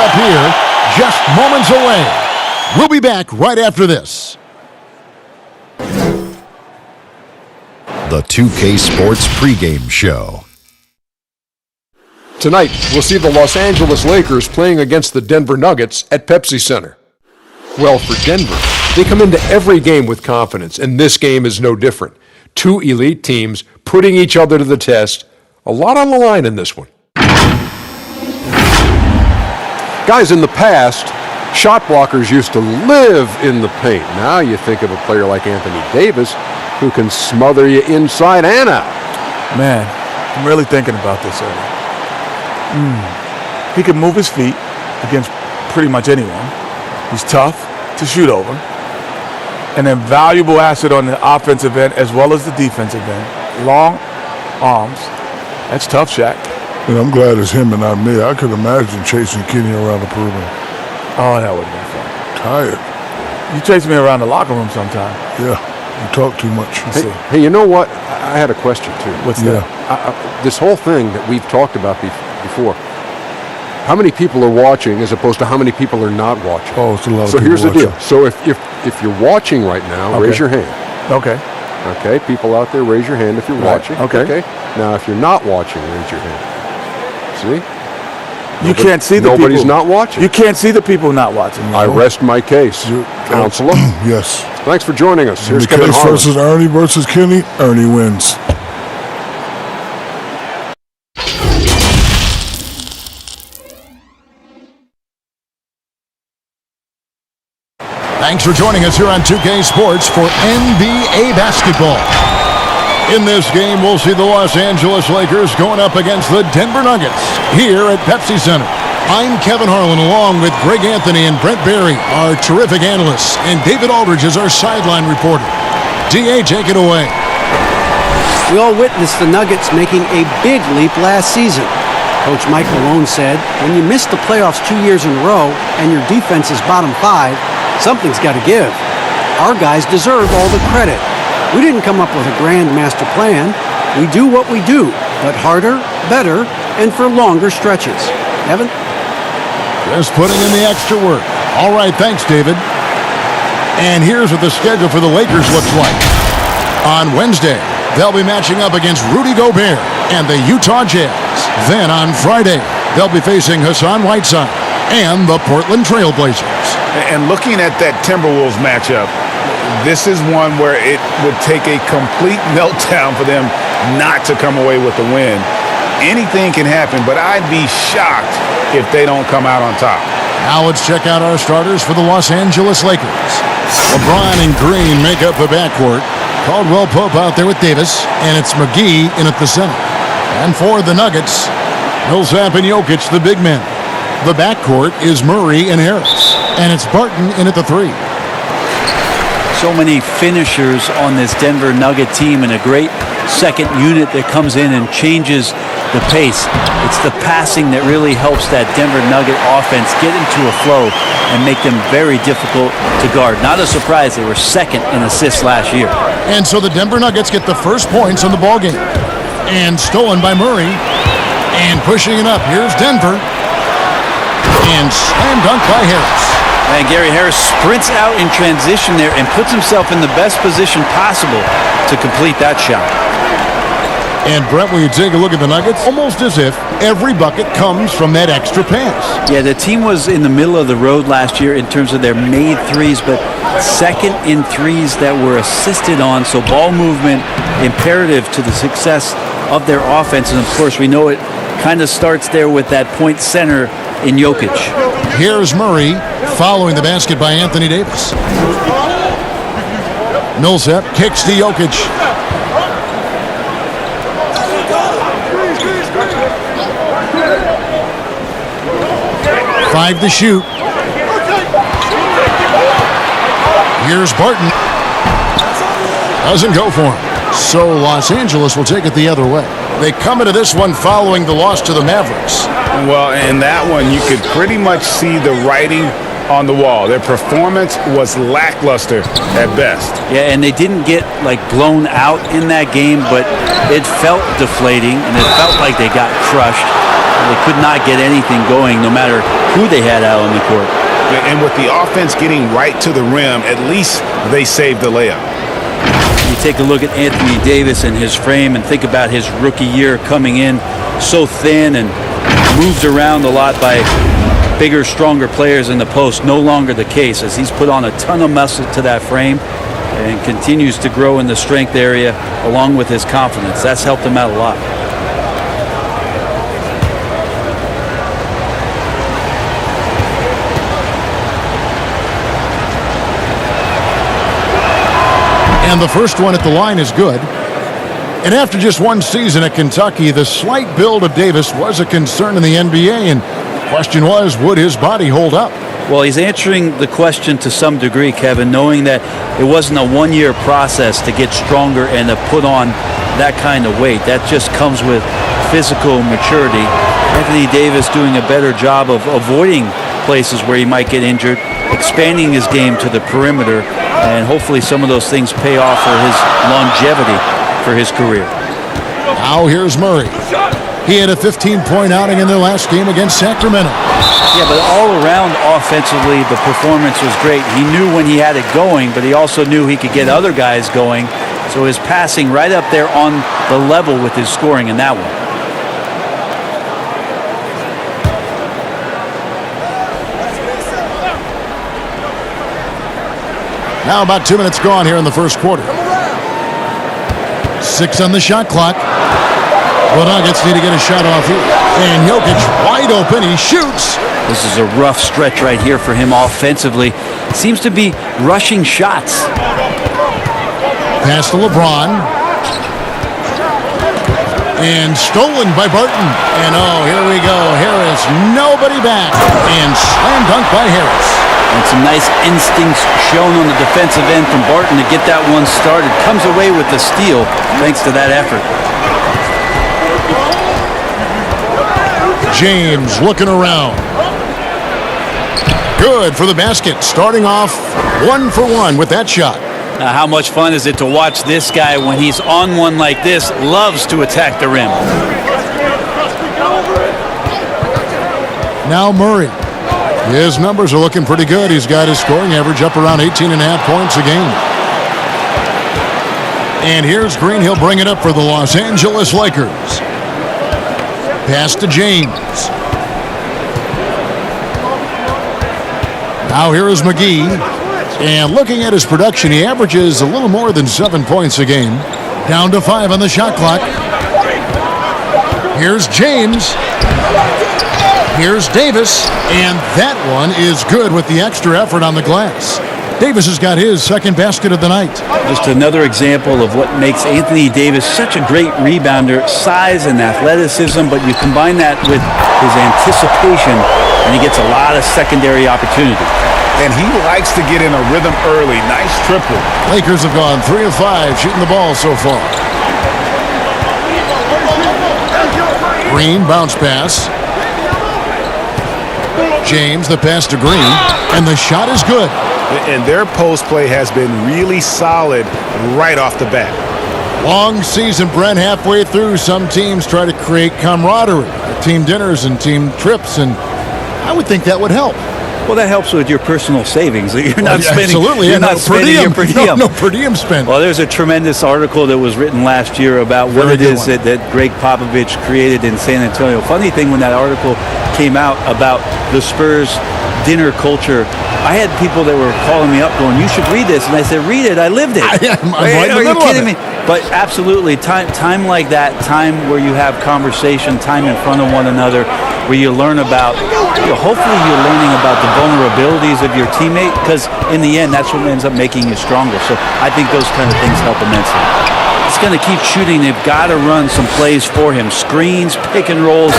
up here, just moments away. We'll be back right after this. The 2K Sports pregame show. Tonight, we'll see the Los Angeles Lakers playing against the Denver Nuggets at Pepsi Center. Well, for Denver, they come into every game with confidence, and this game is no different. Two elite teams putting each other to the test. A lot on the line in this one. Guys, in the past, shot blockers used to live in the paint. Now you think of a player like Anthony Davis who can smother you inside and out. Man, I'm really thinking about this early. He can move his feet against pretty much anyone. He's tough to shoot over. An invaluable asset on the offensive end as well as the defensive end. Long arms. That's tough, Shaq. And I'm glad it's him and not me. I could imagine chasing Kenny around the perimeter. Oh, that would have been fun. Tired. You chase me around the locker room sometime. Yeah, you talk too much. Hey, you know what? I had a question, too. What's that? This whole thing that we've talked about before, how many people are watching as opposed to how many people are not watching? Oh, it's a lot of So people here's the deal. watching. So if you're watching right now, Okay. raise your hand. Okay. Okay, people out there, raise your hand if you're Right. watching. Okay. Now, if you're not watching, raise your hand. See? You can't see the people. Nobody's not watching. You can't see the people not watching. I rest my case, Counselor. Yes. Thanks for joining us. In Here's the Kevin case Harlan. versus Ernie versus Kenny, Ernie wins. Thanks for joining us here on 2K Sports for NBA basketball. In this game, we'll see the Los Angeles Lakers going up against the Denver Nuggets here at Pepsi Center. I'm Kevin Harlan along with Greg Anthony and Brent Barry, our terrific analysts, and David Aldridge is our sideline reporter. DA, take it away. We all witnessed the Nuggets making a big leap last season. Coach Mike Malone said, when you miss the playoffs 2 years in a row and your defense is bottom 5, something's got to give. Our guys deserve all the credit. We didn't come up with a grand master plan. We do what we do, but harder, better, and for longer stretches. Evan? Just putting in the extra work. All right, thanks, David. And here's what the schedule for the Lakers looks like. On Wednesday, they'll be matching up against Rudy Gobert and the Utah Jazz. Then on Friday, they'll be facing Hassan Whiteside and the Portland Trail Blazers. And looking at that Timberwolves matchup, this is one where it would take a complete meltdown for them not to come away with the win. Anything can happen, but I'd be shocked if they don't come out on top. Now let's check out our starters for the Los Angeles Lakers. LeBron and Green make up the backcourt. Caldwell Pope out there with Davis, and it's McGee in at the center. And for the Nuggets, Millsap and Jokic, the big men. The backcourt is Murray and Harris, and it's Barton in at the 3. So many finishers on this Denver Nugget team and a great second unit that comes in and changes the pace. It's the passing that really helps that Denver Nugget offense get into a flow and make them very difficult to guard. Not a surprise they were second in assists last year. And so the Denver Nuggets get the first points on the ballgame. And stolen by Murray. And pushing it up. Here's Denver. And slam dunk by Harris. And Gary Harris sprints out in transition there and puts himself in the best position possible to complete that shot. And Brent, when you take a look at the Nuggets, almost as if every bucket comes from that extra pass. Yeah, the team was in the middle of the road last year in terms of their made threes, but second in threes that were assisted on. So ball movement imperative to the success of their offense. And of course, we know it kind of starts there with that point center in Jokic. Here's Murray following the basket by Anthony Davis. Millsap kicks to Jokic. Five to shoot. Here's Barton. Doesn't go for him. So Los Angeles will take it the other way. They come into this one following the loss to the Mavericks. Well, in that one, you could pretty much see the writing on the wall. Their performance was lackluster at best. Yeah, and they didn't get like blown out in that game, but it felt deflating and it felt like they got crushed. They could not get anything going, no matter who they had out on the court. And with the offense getting right to the rim, at least they saved the layup. You take a look at Anthony Davis and his frame and think about his rookie year coming in so thin and moved around a lot by bigger, stronger players in the post. No longer the case, as he's put on a ton of muscle to that frame and continues to grow in the strength area along with his confidence. That's helped him out a lot. And the first one at the line is good. And after just one season at Kentucky, the slight build of Davis was a concern in the NBA. And the question was, would his body hold up? Well, he's answering the question to some degree, Kevin, knowing that it wasn't a one-year process to get stronger and to put on that kind of weight. That just comes with physical maturity. Anthony Davis doing a better job of avoiding places where he might get injured, expanding his game to the perimeter, and hopefully some of those things pay off for his longevity for his career. Now here's Murray. He had a 15-point outing in their last game against Sacramento. Yeah, but all around offensively, the performance was great. He knew when he had it going, but he also knew he could get other guys going. So his passing right up there on the level with his scoring in that one. Now about 2 minutes gone here in the first quarter. 6 on the shot clock. The Nuggets need to get a shot off here. And Jokic wide open. He shoots. This is a rough stretch right here for him offensively. Seems to be rushing shots. Pass to LeBron. And stolen by Barton. And oh, here we go. Harris, nobody back. And slam dunk by Harris. And some nice instincts shown on the defensive end from Barton to get that one started. Comes away with the steal thanks to that effort. James looking around. Good for the basket. Starting off 1 for 1 with that shot. Now, how much fun is it to watch this guy when he's on one like this? Loves to attack the rim. Now Murray. His numbers are looking pretty good. He's got his scoring average up around 18.5 points a game. And here's Green. He'll bring it up for the Los Angeles Lakers. Pass to James. Now here is McGee. And looking at his production, he averages a little more than 7 points a game. Down to 5 on the shot clock. Here's James. Here's Davis, and that one is good with the extra effort on the glass. Davis has got his second basket of the night. Just another example of what makes Anthony Davis such a great rebounder, size and athleticism, but you combine that with his anticipation, and he gets a lot of secondary opportunity. And he likes to get in a rhythm early. Nice triple. Lakers have gone 3 of 5 shooting the ball so far. Green, bounce pass. James, the pass to Green, and the shot is good. And their post play has been really solid right off the bat. Long season, Brent, halfway through. Some teams try to create camaraderie, team dinners and team trips, and I would think that would help. Well, that helps with your personal savings. You're not spending. Absolutely, You're not spending your per diem. No per diem spend. Well, there's a tremendous article that was written last year about what it is that Greg Popovich created in San Antonio. Funny thing, when that article came out about the Spurs dinner culture, I had people that were calling me up going, "You should read this," and I said, "Read it. I lived it." I'm right in the middle Are you kidding of it. me? But absolutely, time like that, time where you have conversation, time in front of one another, where you learn about, hopefully you're learning about the vulnerabilities of your teammate, because in the end, that's what ends up making you stronger. So I think those kind of things help immensely. He's going to keep shooting. They've got to run some plays for him. Screens, pick and rolls,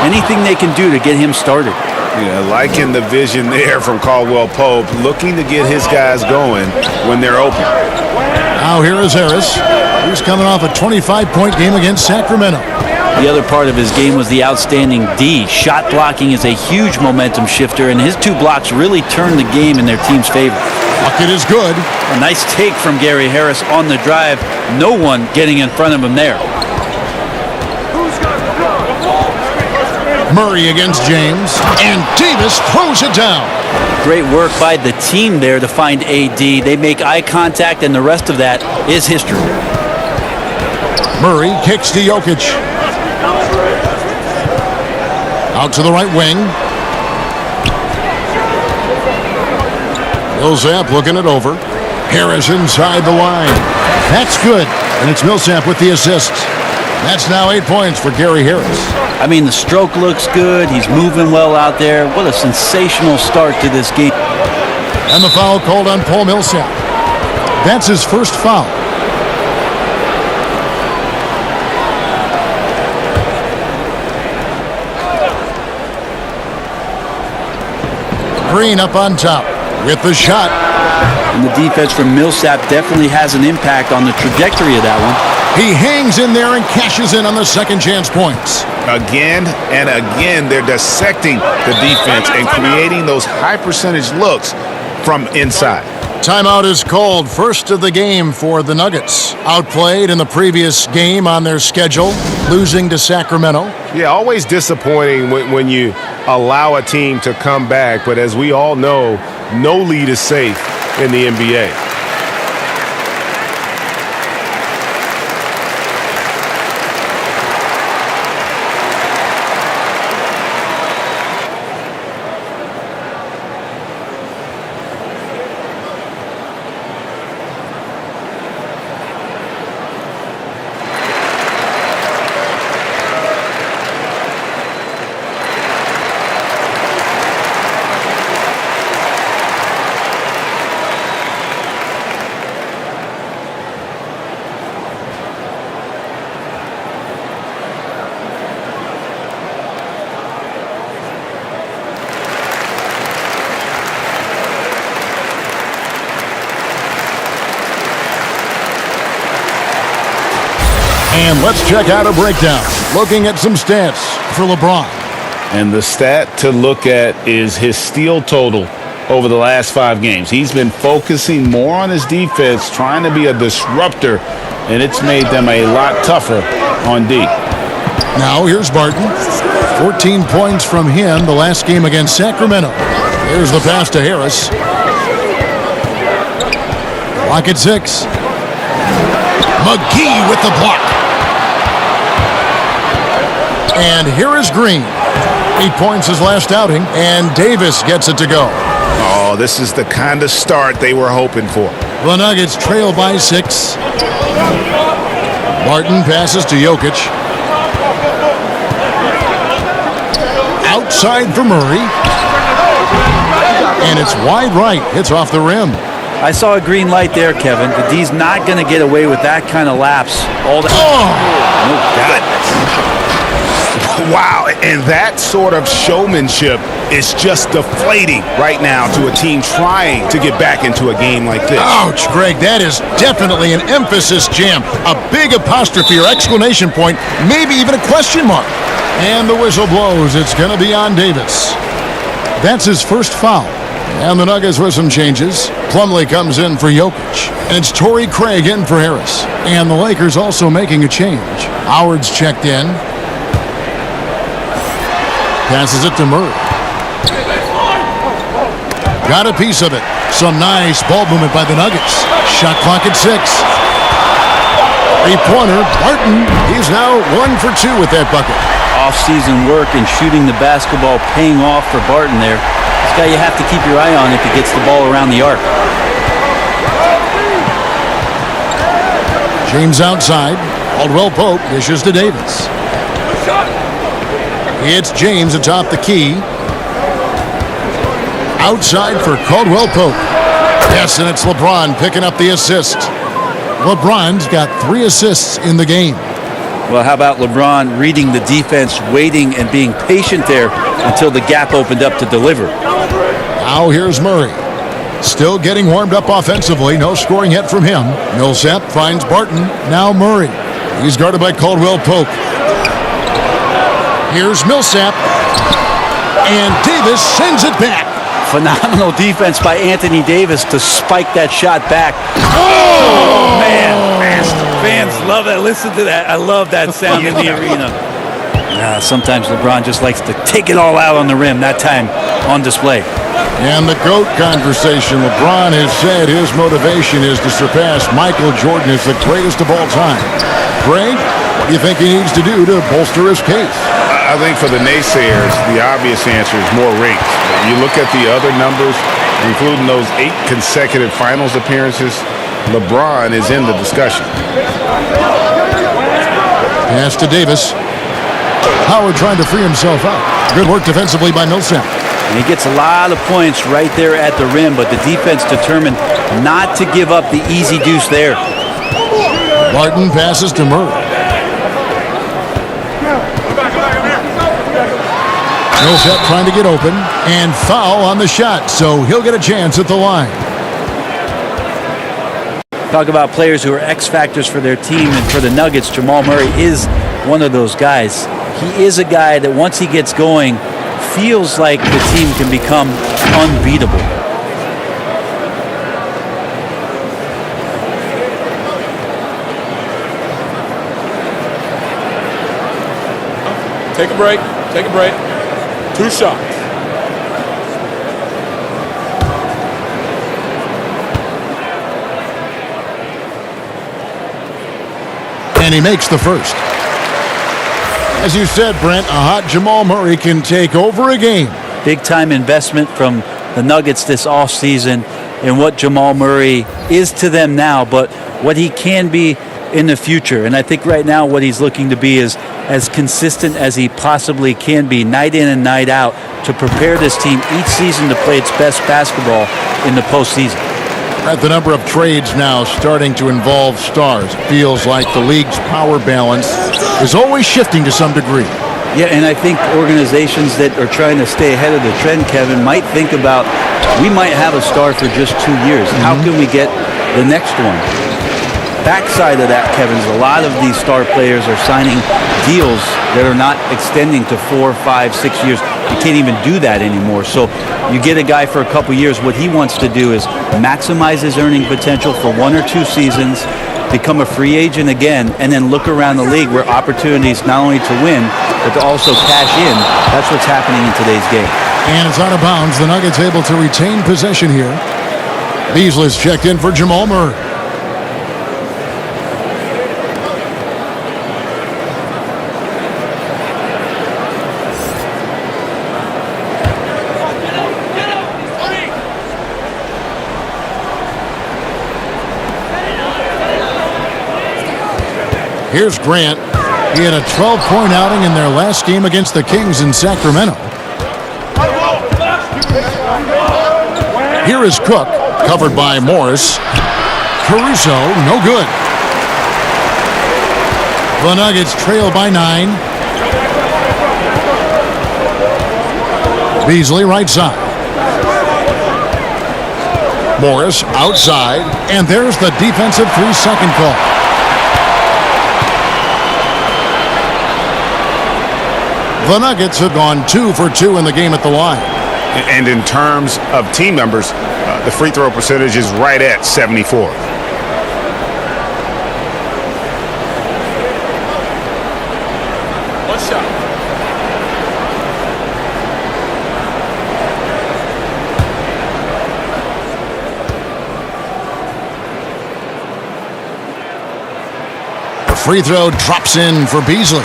anything they can do to get him started. Yeah, liking the vision there from Caldwell Pope, looking to get his guys going when they're open. Now here is Harris. He's coming off a 25-point game against Sacramento. The other part of his game was the outstanding D. Shot blocking is a huge momentum shifter, and his 2 blocks really turned the game in their team's favor. Bucket is good. A nice take from Gary Harris on the drive. No one getting in front of him there. Murray against James, and Davis throws it down. Great work by the team there to find AD. They make eye contact, and the rest of that is history. Murray kicks to Jokic. Out to the right wing. Millsap looking it over. Harris inside the line. That's good. And it's Millsap with the assist. That's now 8 points for Gary Harris. I mean, the stroke looks good. He's moving well out there. What a sensational start to this game. And the foul called on Paul Millsap. That's his first foul. Green up on top with the shot. And the defense from Millsap definitely has an impact on the trajectory of that one. He hangs in there and cashes in on the second chance points. Again and again, they're dissecting the defense and creating those high percentage looks from inside. Timeout is called. First of the game for the Nuggets. Outplayed in the previous game on their schedule, losing to Sacramento. Yeah, always disappointing when you allow a team to come back. But as we all know, no lead is safe in the NBA. And let's check out a breakdown. Looking at some stats for LeBron. And the stat to look at is his steal total over the last 5 games. He's been focusing more on his defense, trying to be a disruptor, and it's made them a lot tougher on D. Now here's Barton. 14 points from him the last game against Sacramento. There's the pass to Harris. Clock at 6. McGee with the block. And here is Green. 8 points his last outing, and Davis gets it to go. Oh, this is the kind of start they were hoping for. The Nuggets trail by 6. Barton passes to Jokic. Outside for Murray. And it's wide right. It's off the rim. I saw a green light there, Kevin. The D's not going to get away with that kind of lapse. All the Wow, and that sort of showmanship is just deflating right now to a team trying to get back into a game like this. Ouch, Greg, that is definitely an emphasis jam. A big apostrophe or exclamation point, maybe even a question mark. And the whistle blows. It's going to be on Davis. That's his first foul. And the Nuggets with some changes. Plumlee comes in for Jokic. And it's Torrey Craig in for Harris. And the Lakers also making a change. Howard's checked in. Passes it to Murray. Got a piece of it. Some nice ball movement by the Nuggets. Shot clock at 6. Three-pointer, Barton. He's now 1 for 2 with that bucket. off-season work and shooting the basketball paying off for Barton there. This guy you have to keep your eye on if he gets the ball around the arc. James outside. Caldwell Pope dishes to Davis. It's James atop the key. Outside for Caldwell Pope. Yes, and it's LeBron picking up the assist. LeBron's got 3 assists in the game. Well, how about LeBron reading the defense, waiting and being patient there until the gap opened up to deliver. Now here's Murray. Still getting warmed up offensively. No scoring yet from him. Millsap finds Barton. Now Murray. He's guarded by Caldwell Pope. Here's Millsap. And Davis sends it back. Phenomenal defense by Anthony Davis to spike that shot back. Oh, man. Fans love that. Listen to that. I love that sound in the arena. Sometimes LeBron just likes to take it all out on the rim, that time on display. And the GOAT conversation. LeBron has said his motivation is to surpass Michael Jordan as the greatest of all time. Greg, what do you think he needs to do to bolster his case? I think for the naysayers, the obvious answer is more rings. You look at the other numbers, including those 8 consecutive finals appearances, LeBron is in the discussion. Pass to Davis. Howard trying to free himself up. Good work defensively by Millsap. And he gets a lot of points right there at the rim, but the defense determined not to give up the easy deuce there. Martin passes to Murray. Millsap trying to get open, and foul on the shot, so he'll get a chance at the line. Talk about players who are X factors for their team, and for the Nuggets, Jamal Murray is one of those guys. He is a guy that once he gets going, feels like the team can become unbeatable. Take a break. Take a break. 2 shots. And he makes the first. As you said, Brent, a hot Jamal Murray can take over a game. Big-time investment from the Nuggets this offseason and what Jamal Murray is to them now, but what he can be in the future. And I think right now what he's looking to be is as consistent as he possibly can be, night in and night out, to prepare this team each season to play its best basketball in the postseason. At the number of trades now starting to involve stars, feels like the league's power balance is always shifting to some degree. Yeah, and I think organizations that are trying to stay ahead of the trend, Kevin, might think about, we might have a star for just 2 years. How can we get the next one? Backside of that, Kevin, is a lot of these star players are signing deals that are not extending to 4, 5, 6 years. You can't even do that anymore. So you get a guy for a couple years. What he wants to do is maximize his earning potential for 1 or 2 seasons, become a free agent again, and then look around the league where opportunities not only to win, but to also cash in. That's what's happening in today's game. And it's out of bounds. The Nuggets able to retain possession here. Beasley's checked in for Jamal Murray. Here's Grant. He had a 12-point outing in their last game against the Kings in Sacramento. Here is Cook, covered by Morris. Caruso, no good. The Nuggets trail by 9. Beasley right side. Morris outside, and there's the defensive 3-second call. The Nuggets have gone 2 for 2 in the game at the line. And in terms of team numbers, the free throw percentage is right at 74. One shot. The free throw drops in for Beasley.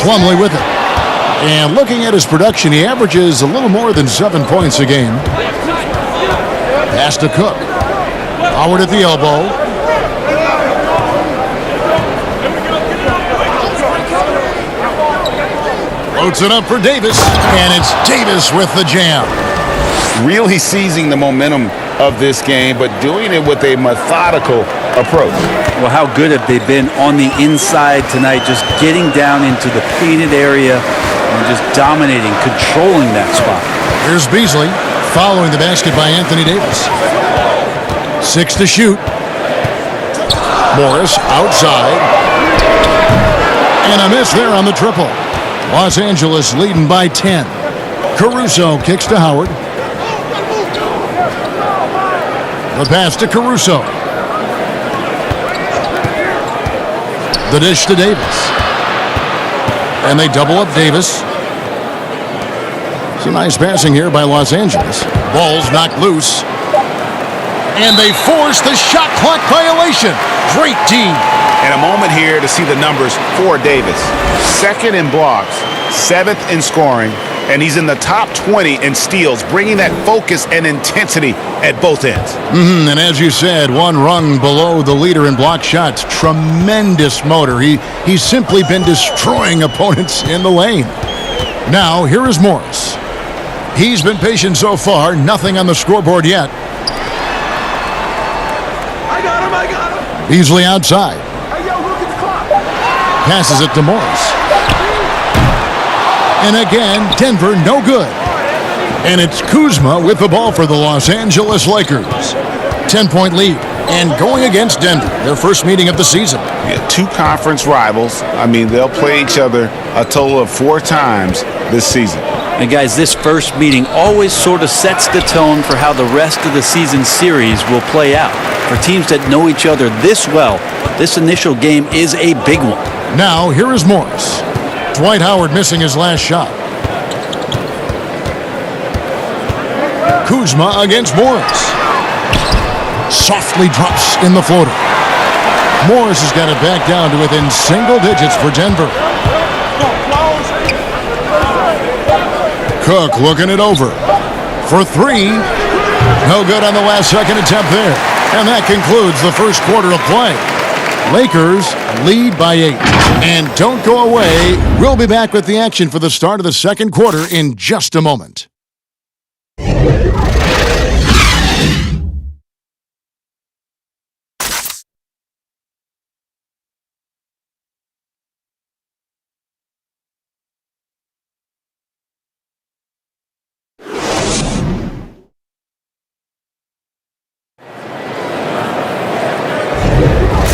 Plumlee with it. And looking at his production, he averages a little more than 7 points a game. Pass to Cook. Howard at the elbow. Loads it up for Davis, and it's Davis with the jam. Really seizing the momentum of this game, but doing it with a methodical approach. Well, how good have they been on the inside tonight, just getting down into the painted area and just dominating, controlling that spot. Here's Beasley following the basket by Anthony Davis. 6 to shoot. Morris outside. And a miss there on the triple. Los Angeles leading by 10. Caruso kicks to Howard. The pass to Caruso. The dish to Davis. And they double up Davis. Some nice passing here by Los Angeles. Ball's knocked loose. And they force the shot clock violation. Great team. And a moment here to see the numbers for Davis. Second in blocks, 7th in scoring, and he's in the top 20 in steals, bringing that focus and intensity at both ends. And as you said, one rung below the leader in block shots. Tremendous motor. He's simply been destroying opponents in the lane. Now, here is Morris. He's been patient so far. Nothing on the scoreboard yet. I got him. Beasley outside. Hey, yo, look at the clock. Passes it to Morris. And again, Denver no good. And it's Kuzma with the ball for the Los Angeles Lakers. 10-point lead. And going against Denver, their first meeting of the season. Yeah, 2 conference rivals. I mean, they'll play each other a total of 4 times this season. And guys, this first meeting always sort of sets the tone for how the rest of the season series will play out. For teams that know each other this well, this initial game is a big one. Now, here is Morris. Dwight Howard missing his last shot. Kuzma against Morris. Softly drops in the floater. Morris has got it back down to within single digits for Denver. Cook looking it over for 3. No good on the last second attempt there. And that concludes the first quarter of play. Lakers lead by 8. And don't go away. We'll be back with the action for the start of the second quarter in just a moment.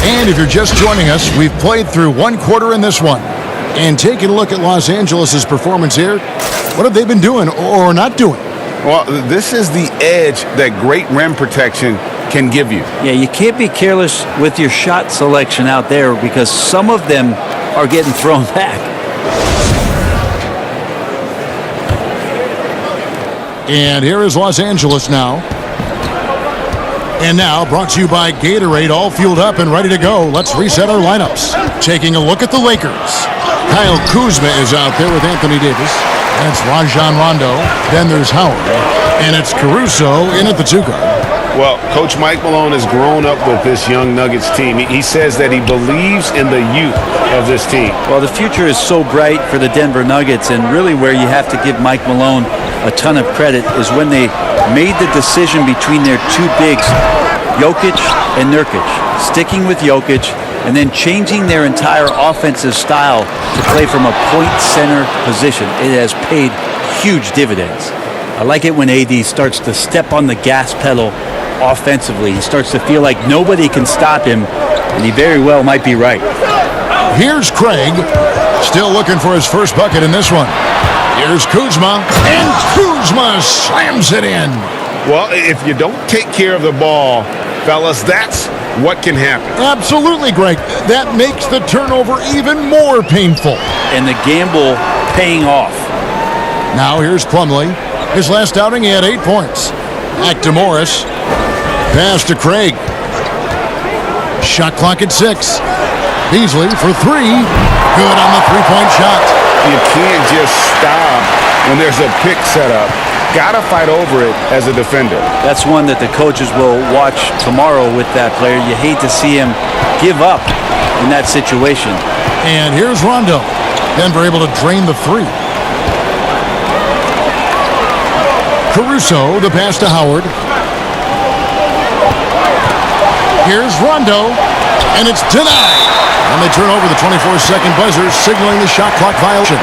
And if you're just joining us, we've played through one quarter in this one. And taking a look at Los Angeles' performance here, what have they been doing or not doing? Well, this is the edge that great rim protection can give you. Yeah, you can't be careless with your shot selection out there because some of them are getting thrown back. And here is Los Angeles now. And now, brought to you by Gatorade, all fueled up and ready to go. Let's reset our lineups. Taking a look at the Lakers. Kyle Kuzma is out there with Anthony Davis. That's Rajon Rondo. Then there's Howard. And it's Caruso in at the 2 guard. Well, Coach Mike Malone has grown up with this young Nuggets team. He says that he believes in the youth of this team. Well, the future is so bright for the Denver Nuggets, and really where you have to give Mike Malone a ton of credit is when they made the decision between their 2 bigs, Jokic and Nurkic, sticking with Jokic and then changing their entire offensive style to play from a point center position. It has paid huge dividends. I like it when AD starts to step on the gas pedal offensively. He starts to feel like nobody can stop him, and he very well might be right. Here's Craig, still looking for his first bucket in this one. Here's Kuzma, and Kuzma slams it in. Well, if you don't take care of the ball, fellas, that's what can happen. Absolutely, Greg. That makes the turnover even more painful. And the gamble paying off. Now here's Plumlee. His last outing, he had 8 points. Back to Morris. Pass to Craig. Shot clock at 6. Beasley for 3. Good on the 3-point shot. You can't just stop when there's a pick set up. Gotta fight over it as a defender. That's one that the coaches will watch tomorrow with that player. You hate to see him give up in that situation. And here's Rondo. Denver able to drain the 3. Caruso, the pass to Howard. Here's Rondo, and it's denied. And they turn over the 24-second buzzer, signaling the shot clock violation.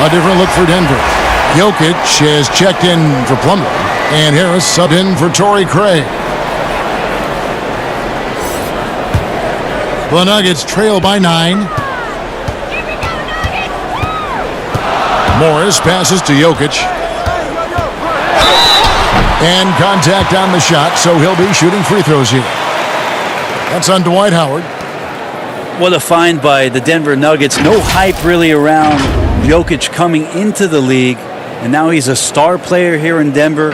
A different look for Denver. Jokic has checked in for Plumlee, and Harris subbed in for Torrey Craig. The Nuggets trail by 9. Morris passes to Jokic. And contact on the shot, so he'll be shooting free throws here. That's on Dwight Howard. What a find by the Denver Nuggets. No hype really around Jokic coming into the league. And now he's a star player here in Denver,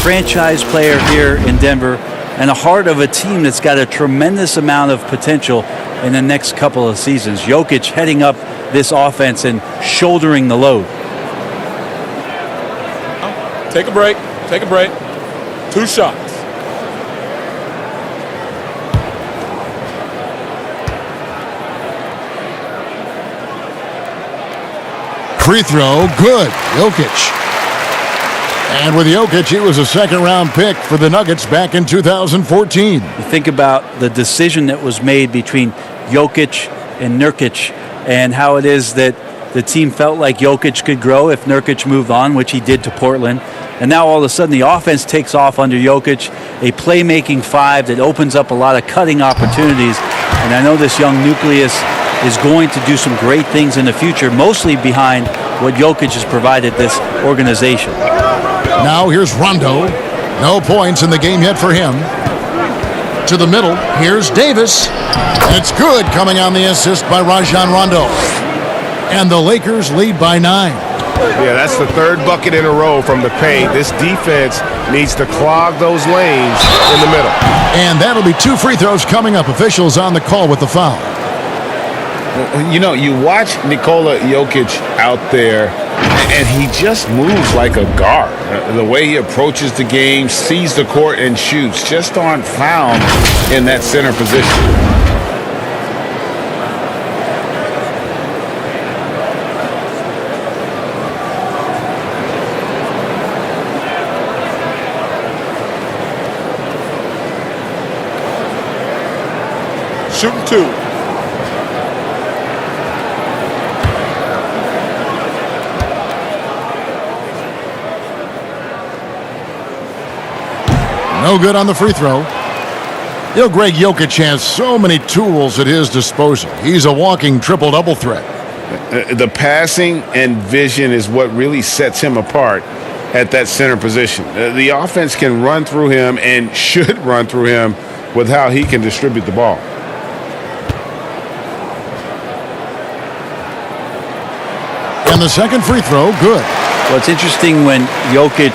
franchise player here in Denver, and a heart of a team that's got a tremendous amount of potential in the next couple of seasons. Jokic heading up this offense and shouldering the load. Take a break. Take a break. 2 shots. Free throw, good. Jokic. And with Jokic, he was a second-round pick for the Nuggets back in 2014. You think about the decision that was made between Jokic and Nurkic and how it is that the team felt like Jokic could grow if Nurkic moved on, which he did to Portland. And now all of a sudden the offense takes off under Jokic, a playmaking 5 that opens up a lot of cutting opportunities. And I know this young nucleus is going to do some great things in the future, mostly behind what Jokic has provided this organization. Now here's Rondo. No points in the game yet for him. To the middle, here's Davis. It's good, coming on the assist by Rajon Rondo. And the Lakers lead by 9. Yeah, that's the 3rd bucket in a row from the paint. This defense needs to clog those lanes in the middle. And that'll be 2 free throws coming up. Officials on the call with the foul. You know, you watch Nikola Jokic out there, and he just moves like a guard. The way he approaches the game, sees the court, and shoots just aren't found in that center position. Shooting 2. No good on the free throw. You know, Greg, Jokic has so many tools at his disposal. He's a walking triple-double threat. The passing and vision is what really sets him apart at that center position. The offense can run through him and should run through him with how he can distribute the ball. And the second free throw, good. Well, it's interesting when Jokic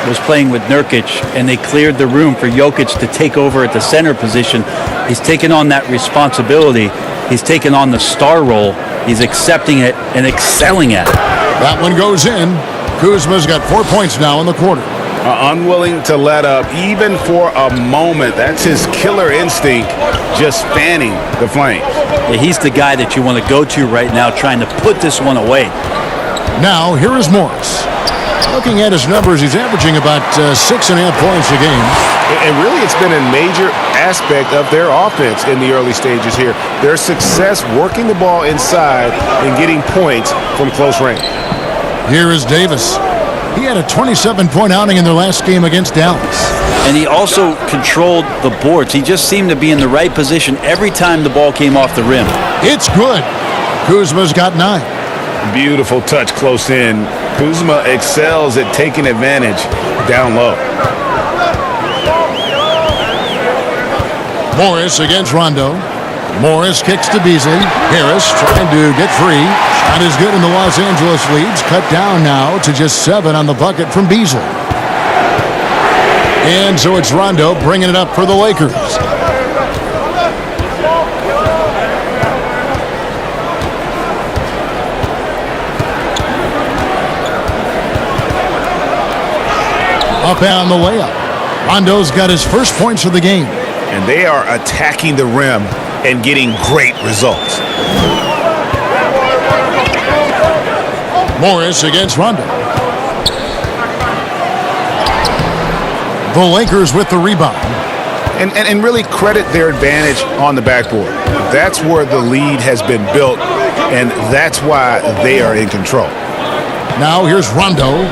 was playing with Nurkic and they cleared the room for Jokic to take over at the center position. He's taken on that responsibility. He's taken on the star role. He's accepting it and excelling at it. That one goes in. Kuzma's got 4 points now in the quarter. Unwilling to let up even for a moment. That's his killer instinct, just fanning the flames. Yeah, he's the guy that you want to go to right now, trying to put this one away. Now, here is Morris. Looking at his numbers, he's averaging about 6.5 points a game. And really, it's been a major aspect of their offense in the early stages here. Their success working the ball inside and getting points from close range. Here is Davis. He had a 27-point outing in their last game against Dallas. And he also controlled the boards. He just seemed to be in the right position every time the ball came off the rim. It's good. Kuzma's got 9. Beautiful touch close in. Kuzma excels at taking advantage down low. Morris against Rondo. Morris kicks to Beasley. Harris trying to get free. Shot is good, and the Los Angeles leads cut down now to just 7 on the bucket from Beasley. And so it's Rondo bringing it up for the Lakers. Up on the layup. Rondo's got his first points of the game. And they are attacking the rim and getting great results. Morris against Rondo. The Lakers with the rebound. And really credit their advantage on the backboard. That's where the lead has been built, and that's why they are in control. Now here's Rondo.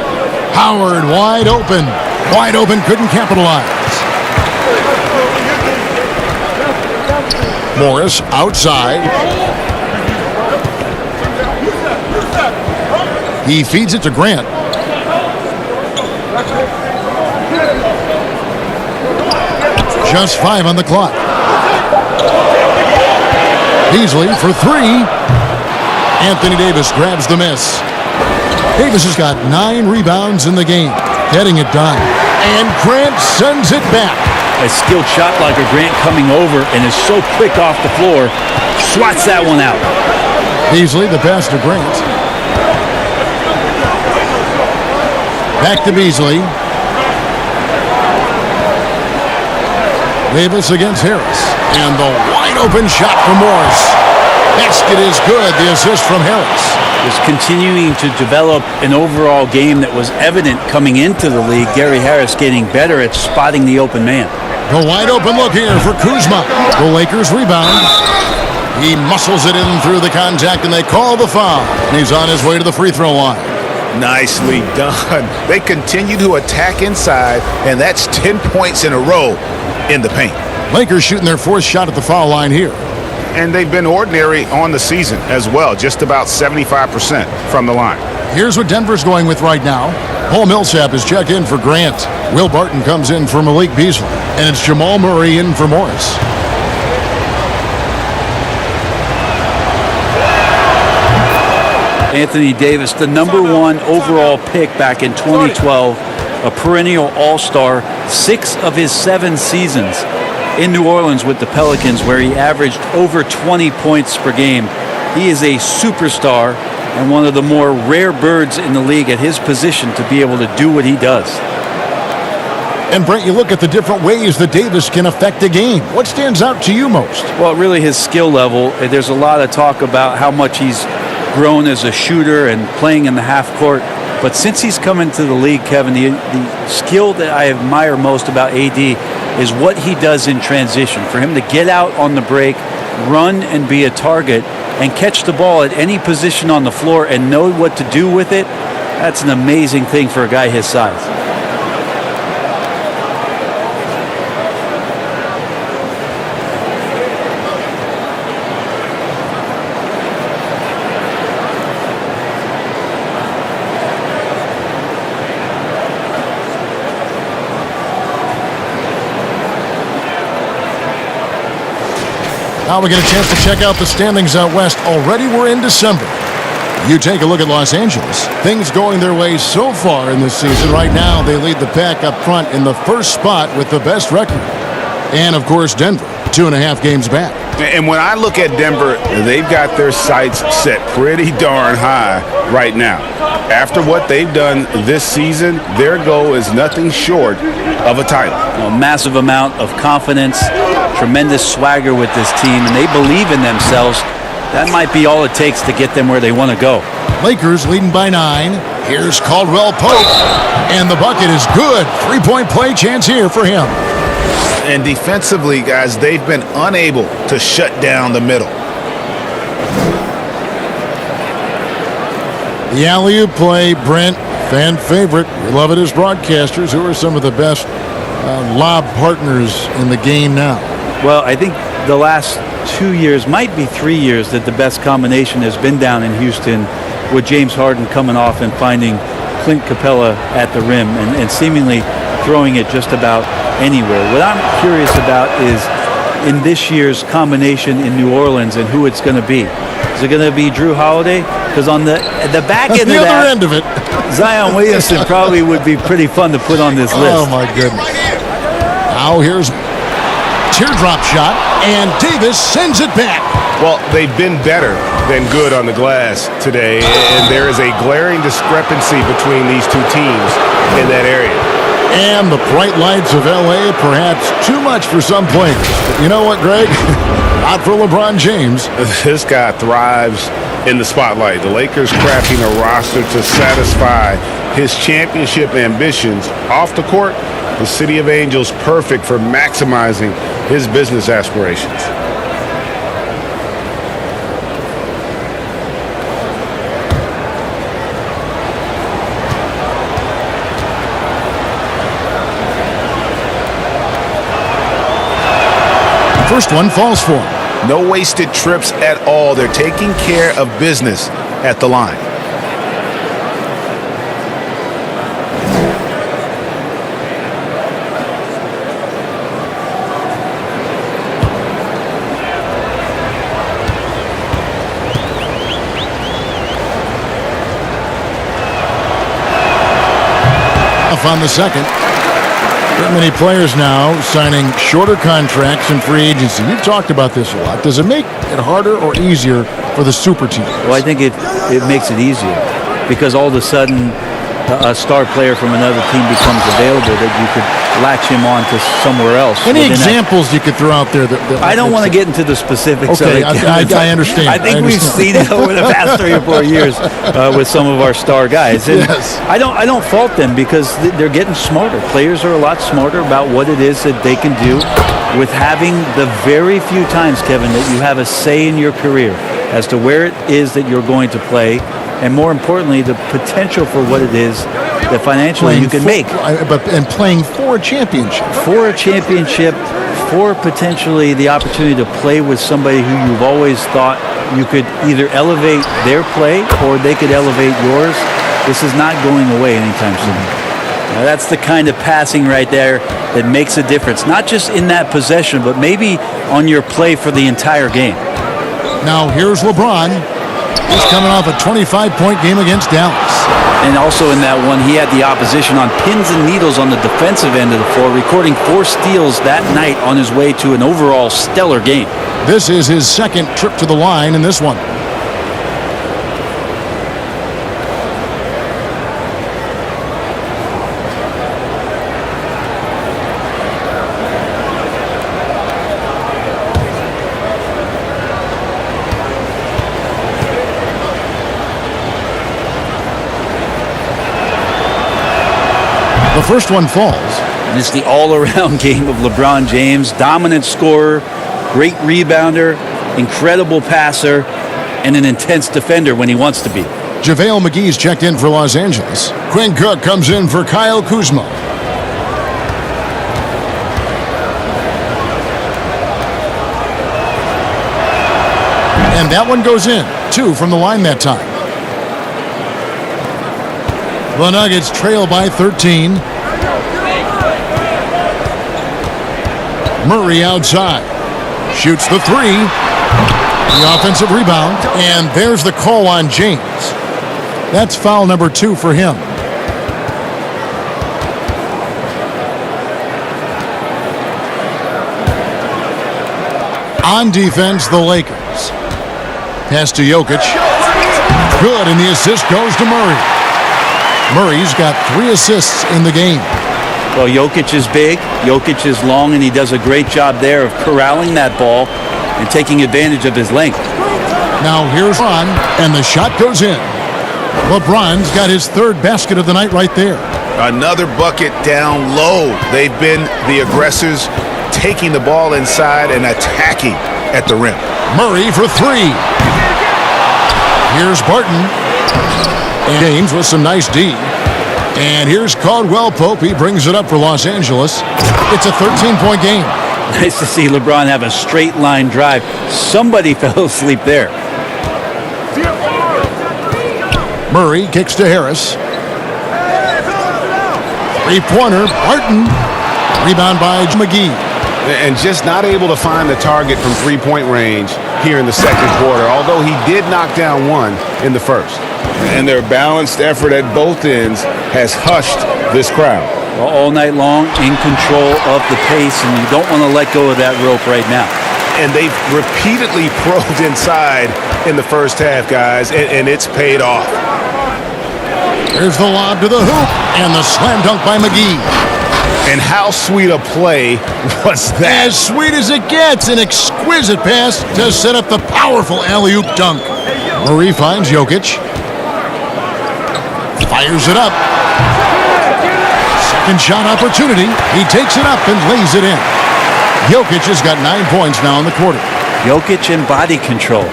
Howard wide open. Wide open, couldn't capitalize. Morris outside. He feeds it to Grant. Just 5 on the clock. Beasley for 3. Anthony Davis grabs the miss. Davis has got 9 rebounds in the game, getting it done. And Grant sends it back. A skilled shot blocker, Grant coming over and is so quick off the floor, swats that one out. Beasley, the pass to Grant. Back to Beasley. Davis against Harris. And the wide open shot from Morris. Basket is good. The assist from Harris. Is continuing to develop an overall game that was evident coming into the league. Gary Harris getting better at spotting the open man. The wide open look here for Kuzma. The Lakers rebound. He muscles it in through the contact, and they call the foul. And he's on his way to the free throw line. Nicely done. They continue to attack inside, and that's 10 points in a row in the paint. Lakers shooting their 4th shot at the foul line here. And they've been ordinary on the season as well, just about 75% from the line. Here's what Denver's going with right now. Paul Millsap is checked in for Grant. Will Barton comes in for Malik Beasley. And it's Jamal Murray in for Morris. Anthony Davis, the #1 overall pick back in 2012, a perennial all-star, 6 of his 7 seasons in New Orleans with the Pelicans, where he averaged over 20 points per game. He is a superstar and one of the more rare birds in the league at his position to be able to do what he does. And Brent, you look at the different ways that Davis can affect a game. What stands out to you most? Well, really his skill level. There's a lot of talk about how much he's grown as a shooter and playing in the half court. But since he's come into the league, Kevin, the skill that I admire most about AD is what he does in transition. For him to get out on the break, run and be a target, and catch the ball at any position on the floor and know what to do with it, that's an amazing thing for a guy his size. Now we get a chance to check out the standings out west. Already we're in December. You take a look at Los Angeles. Things going their way so far in this season. Right now, they lead the pack up front in the first spot with the best record. And, of course, Denver, 2.5 games back. And when I look at Denver, they've got their sights set pretty darn high right now. After what they've done this season, their goal is nothing short of a title. A massive amount of confidence, tremendous swagger with this team, and they believe in themselves. That might be all it takes to get them where they want to go. Lakers leading by 9. Here's Caldwell Pope, and the bucket is good. 3-point play chance here for him. And defensively, guys, they've been unable to shut down the middle. The alley-oop play, Brent, fan favorite. We love it as broadcasters. Who are some of the best lob partners in the game now? Well, I think the last 2 years, might be 3 years, that the best combination has been down in Houston with James Harden coming off and finding Clint Capella at the rim and seemingly throwing it just about anywhere. What I'm curious about is in this year's combination in New Orleans and who it's going to be. Is it going to be Drew Holiday? Because on the back end the of that, other end of it, Zion Williamson probably would be pretty fun to put on this list. Oh, my goodness. Now here's teardrop shot, and Davis sends it back. Well, they've been better than good on the glass today, and there is a glaring discrepancy between these two teams in that area. And the bright lights of L.A., perhaps too much for some players. But you know what, Greg? Not for LeBron James. This guy thrives in the spotlight. The Lakers crafting a roster to satisfy his championship ambitions. Off the court, the City of Angels perfect for maximizing his business aspirations. First one falls for him. No wasted trips at all. They're taking care of business at the line. off on the second. There are many players now signing shorter contracts in free agency. You've talked about this a lot. Does it make it harder or easier for the super teams? Well, I think it makes it easier because all of a sudden a star player from another team becomes available that you could latch him on to somewhere else. Any examples you could throw out there? I don't want to get into the specifics okay, of it. I understand. I think we've seen it over the past 3 or 4 years with some of our star guys. And yes. I don't fault them because they're getting smarter. Players are a lot smarter about what it is that they can do with having the very few times, Kevin, that you have a say in your career as to where it is that you're going to play. And more importantly, the potential for what it is that financially you can make. And playing for a championship. For a championship, for potentially the opportunity to play with somebody who you've always thought you could either elevate their play or they could elevate yours. This is not going away anytime soon. Now, that's the kind of passing right there that makes a difference. Not just in that possession, but maybe on your play for the entire game. Now here's LeBron. He's coming off a 25-point game against Dallas. And also in that one, he had the opposition on pins and needles on the defensive end of the floor, recording 4 steals that night on his way to an overall stellar game. This is his second trip to the line in this one. The first one falls. And it's the all-around game of LeBron James. Dominant scorer, great rebounder, incredible passer, and an intense defender when he wants to be. JaVale McGee's checked in for Los Angeles. Quinn Cook comes in for Kyle Kuzma. And that one goes in. 2 from the line that time. The Nuggets trail by 13. Murray outside. Shoots the 3. The offensive rebound. And there's the call on James. That's foul number 2 for him. On defense, the Lakers. Pass to Jokic. Good, and the assist goes to Murray. Murray's got 3 assists in the game. Well, Jokic is big, Jokic is long, and he does a great job there of corralling that ball and taking advantage of his length. Now here's LeBron, and the shot goes in. LeBron's got his 3rd basket of the night right there. Another bucket down low. They've been the aggressors, taking the ball inside and attacking at the rim. Murray for 3. Here's Barton. And James with some nice D. And here's Caldwell Pope. He brings it up for Los Angeles. It's a 13-point game. Nice to see LeBron have a straight line drive. Somebody fell asleep there. Murray kicks to Harris. 3-pointer. Barton. Rebound by McGee. And just not able to find the target from 3-point range here in the second quarter, although he did knock down 1 in the first. And their balanced effort at both ends has hushed this crowd. Well, all night long, in control of the pace, and you don't want to let go of that rope right now. And they've repeatedly probed inside in the first half, guys, and it's paid off. There's the lob to the hoop, and the slam dunk by McGee. And how sweet a play was that? As sweet as it gets, an exquisite pass to set up the powerful alley-oop dunk. Murray finds Jokic. Fires it up. Second shot opportunity. He takes it up and lays it in. Jokic has got 9 points now in the quarter. Jokic and body control.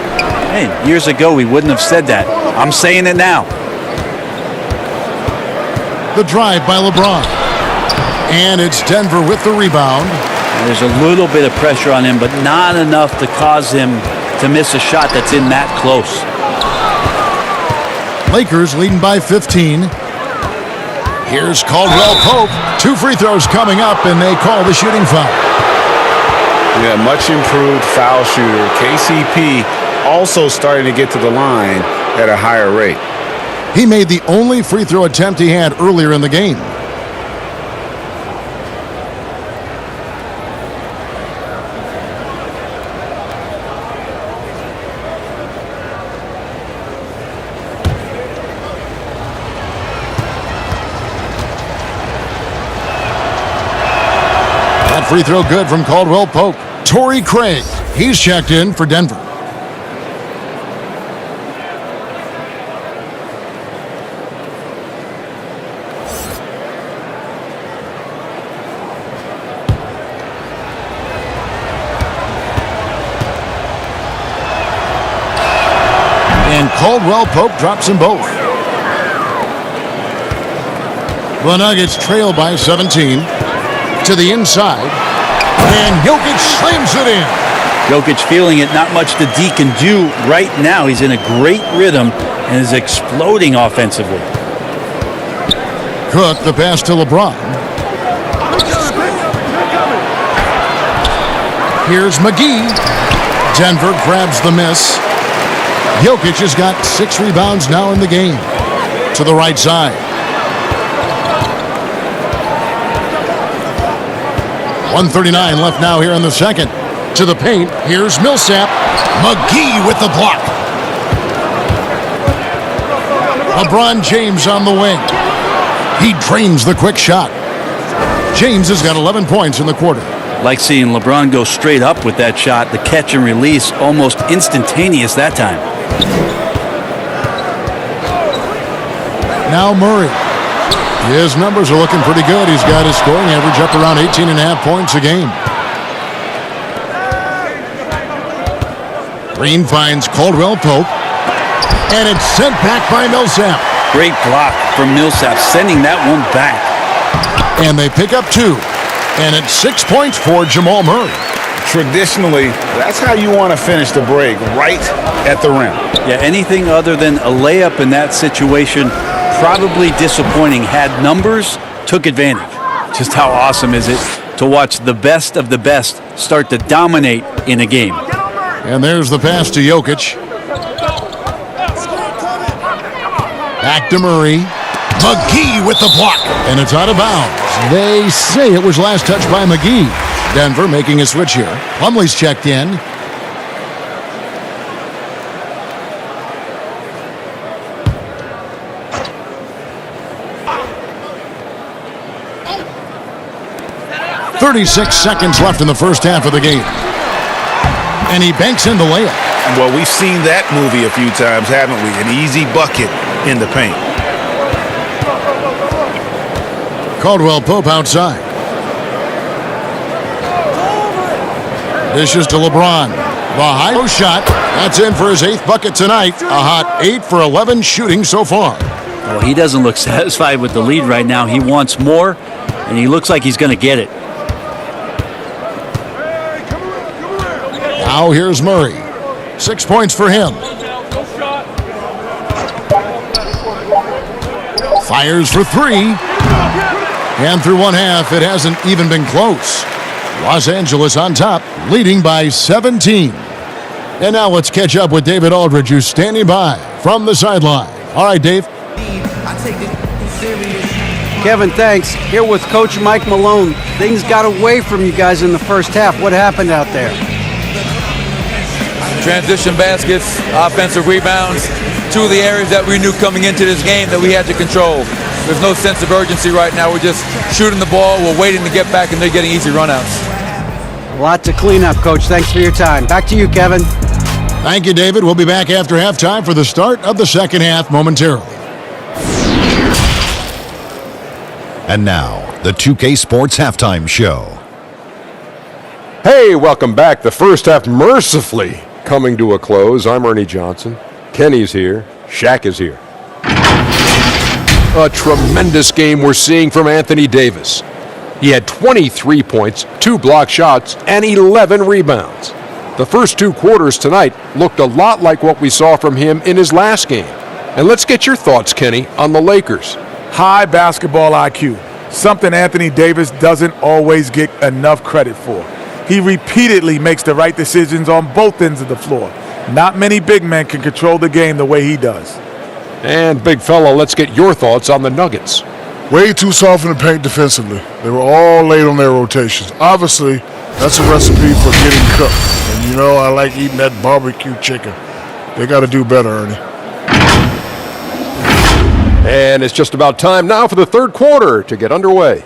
Hey, years ago we wouldn't have said that. I'm saying it now. The drive by LeBron. And it's Denver with the rebound. There's a little bit of pressure on him, but not enough to cause him to miss a shot that's in that close. Lakers leading by 15. Here's Caldwell Pope. 2 free throws coming up, and they call the shooting foul. Yeah, much improved foul shooter. KCP also starting to get to the line at a higher rate. He made the only free throw attempt he had earlier in the game. free throw good from Caldwell Pope. Torrey Craig, he's checked in for Denver. And Caldwell Pope drops them both. The Nuggets trail by 17. To the inside. And Jokic slams it in. Jokic feeling it, not much that D can do right now. He's in a great rhythm and is exploding offensively. Cook, the pass to LeBron. Here's McGee. Denver grabs the miss. Jokic has got 6 rebounds now in the game. To the right side. 1:39 left now here in the second. To the paint. Here's Millsap. McGee with the block. LeBron James on the wing. He drains the quick shot. James has got 11 points in the quarter. Like seeing LeBron go straight up with that shot. The catch and release almost instantaneous that time. Now Murray. His numbers are looking pretty good. He's got his scoring average up around 18.5 points a game. Green finds Caldwell Pope. And it's sent back by Millsap. Great block from Millsap, sending that one back. And they pick up 2. And it's 6 points for Jamal Murray. Traditionally, that's how you want to finish the break, right at the rim. Yeah, anything other than a layup in that situation, probably disappointing. Had numbers, took advantage. Just how awesome is it to watch the best of the best start to dominate in a game. And there's the pass to Jokic. Back to Murray. McGee with the block. And it's out of bounds. They say it was last touched by McGee. Denver making a switch here. Plumlee's checked in. "36 seconds left in the first half of the game. And he banks in the layup. Well, we've seen that movie a few times, haven't we? An easy bucket in the paint. Caldwell Pope outside. Dishes to LeBron. The high shot. That's in for his 8th bucket tonight. A hot 8 for 11 shooting so far. Well, he doesn't look satisfied with the lead right now. He wants more, and he looks like he's going to get it. Now here's Murray. 6 points for him. Fires for 3. And through one half, it hasn't even been close. Los Angeles on top, leading by 17. And now let's catch up with David Aldridge, who's standing by from the sideline. All right, Dave. Kevin, thanks. Here with Coach Mike Malone. Things got away from you guys in the first half. What happened out there? Transition baskets, offensive rebounds, 2 of the areas that we knew coming into this game that we had to control. There's no sense of urgency right now. We're just shooting the ball. We're waiting to get back, and they're getting easy runouts. A lot to clean up, Coach. Thanks for your time. Back to you, Kevin. Thank you, David. We'll be back after halftime for the start of the second half momentarily. And now, the 2K Sports Halftime Show. Hey, welcome back. The first half mercifully coming to a close. I'm Ernie Johnson. Kenny's here. Shaq is here. A tremendous game we're seeing from Anthony Davis. He had 23 points, 2 block shots, and 11 rebounds. The first 2 quarters tonight looked a lot like what we saw from him in his last game. And let's get your thoughts, Kenny, on the Lakers. High basketball IQ, something Anthony Davis doesn't always get enough credit for. He repeatedly makes the right decisions on both ends of the floor. Not many big men can control the game the way he does. And big fella, let's get your thoughts on the Nuggets. Way too soft in the paint defensively. They were all late on their rotations. Obviously, that's a recipe for getting cooked. And you know, I like eating that barbecue chicken. They got to do better, Ernie. And it's just about time now for the third quarter to get underway.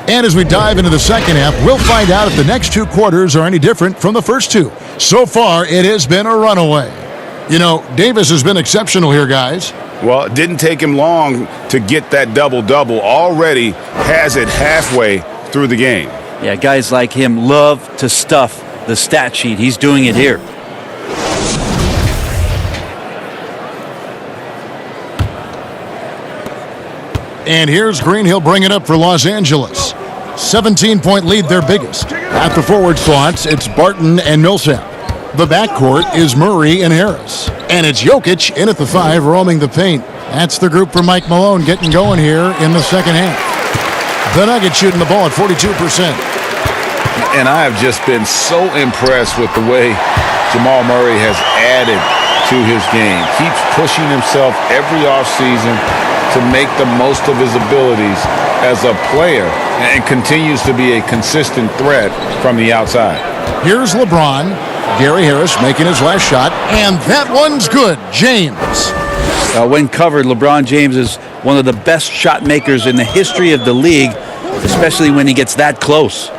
And as we dive into the second half, we'll find out if the next two quarters are any different from the first two. So far, it has been a runaway. You know, Davis has been exceptional here, guys. Well, it didn't take him long to get that double-double. Already has it halfway through the game. Yeah, guys like him love to stuff the stat sheet. He's doing it here. And here's Green. He'll bring it up for Los Angeles. 17-point lead, their biggest. At the forward slots, it's Barton and Millsap. The backcourt is Murray and Harris. And it's Jokic in at the 5, roaming the paint. That's the group for Mike Malone getting going here in the second half. The Nuggets shooting the ball at 42%. And I have just been so impressed with the way Jamal Murray has added to his game. Keeps pushing himself every offseason to make the most of his abilities as a player and continues to be a consistent threat from the outside. Here's LeBron. Gary Harris making his last shot, and that one's good. James. When covered, LeBron James is one of the best shot makers in the history of the league, especially when he gets that close.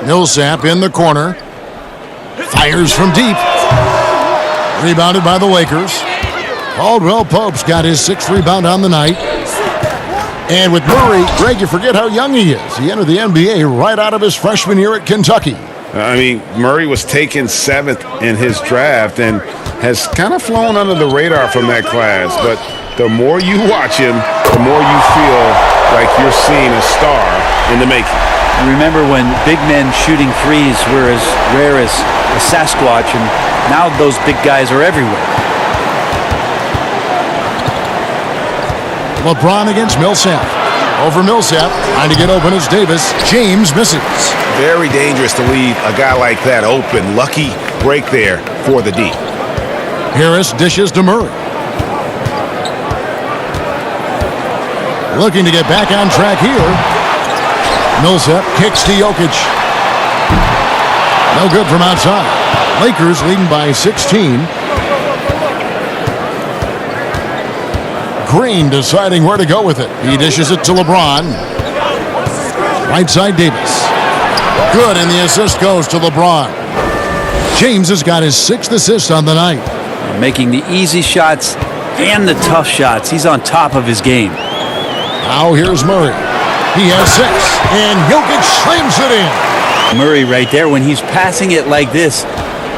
Millsap in the corner. Fires from deep. Rebounded by the Lakers. Caldwell Pope's got his 6th rebound on the night. And with Murray, Greg, you forget how young he is. He entered the NBA right out of his freshman year at Kentucky. I mean, Murray was taken 7th in his draft and has kind of flown under the radar from that class. But the more you watch him, the more you feel like you're seeing a star in the making. Remember when big men shooting threes were as rare as a Sasquatch, and now those big guys are everywhere. LeBron against Millsap. Over Millsap, trying to get open as Davis. James misses. Very dangerous to leave a guy like that open. Lucky break there for the D. Harris dishes to Murray. Looking to get back on track here. Millsap kicks to Jokic. No good from outside. Lakers leading by 16. Green deciding where to go with it. He dishes it to LeBron. Right side Davis. Good, and the assist goes to LeBron. James has got his 6th assist on the night. Making the easy shots and the tough shots. He's on top of his game. Now here's Murray. He has 6, and Jokic slams it in. Murray right there, when he's passing it like this,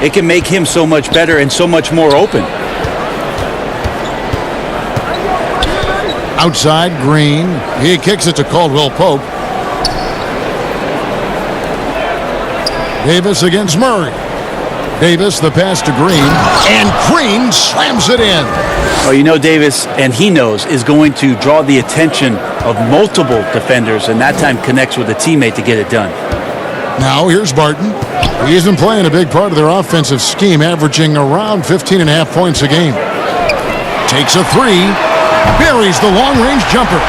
it can make him so much better and so much more open. Outside, Green. He kicks it to Caldwell Pope. Davis against Murray. Davis, the pass to Green. And Green slams it in. Oh, you know Davis, and he knows, is going to draw the attention of multiple defenders, and that time connects with a teammate to get it done. Now here's Barton. He isn't playing a big part of their offensive scheme, averaging around 15.5 points a game. Takes a 3. Buries the long-range jumper.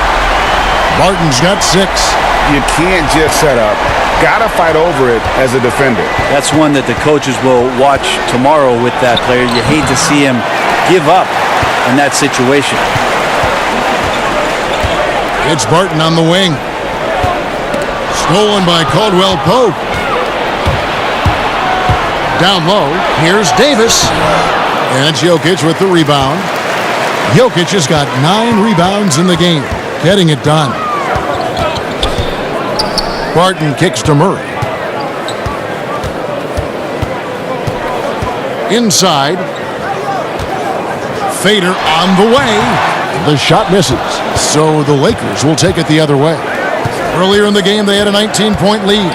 Barton's got 6. You can't just set up. Gotta fight over it as a defender. That's one that the coaches will watch tomorrow with that player. You hate to see him give up in that situation. It's Barton on the wing. Stolen by Caldwell Pope. Down low, here's Davis. And it's Jokic with the rebound. Jokic has got 9 rebounds in the game, getting it done. Barton kicks to Murray. Inside. Fader on the way. The shot misses, so the Lakers will take it the other way. Earlier in the game, they had a 19-point lead.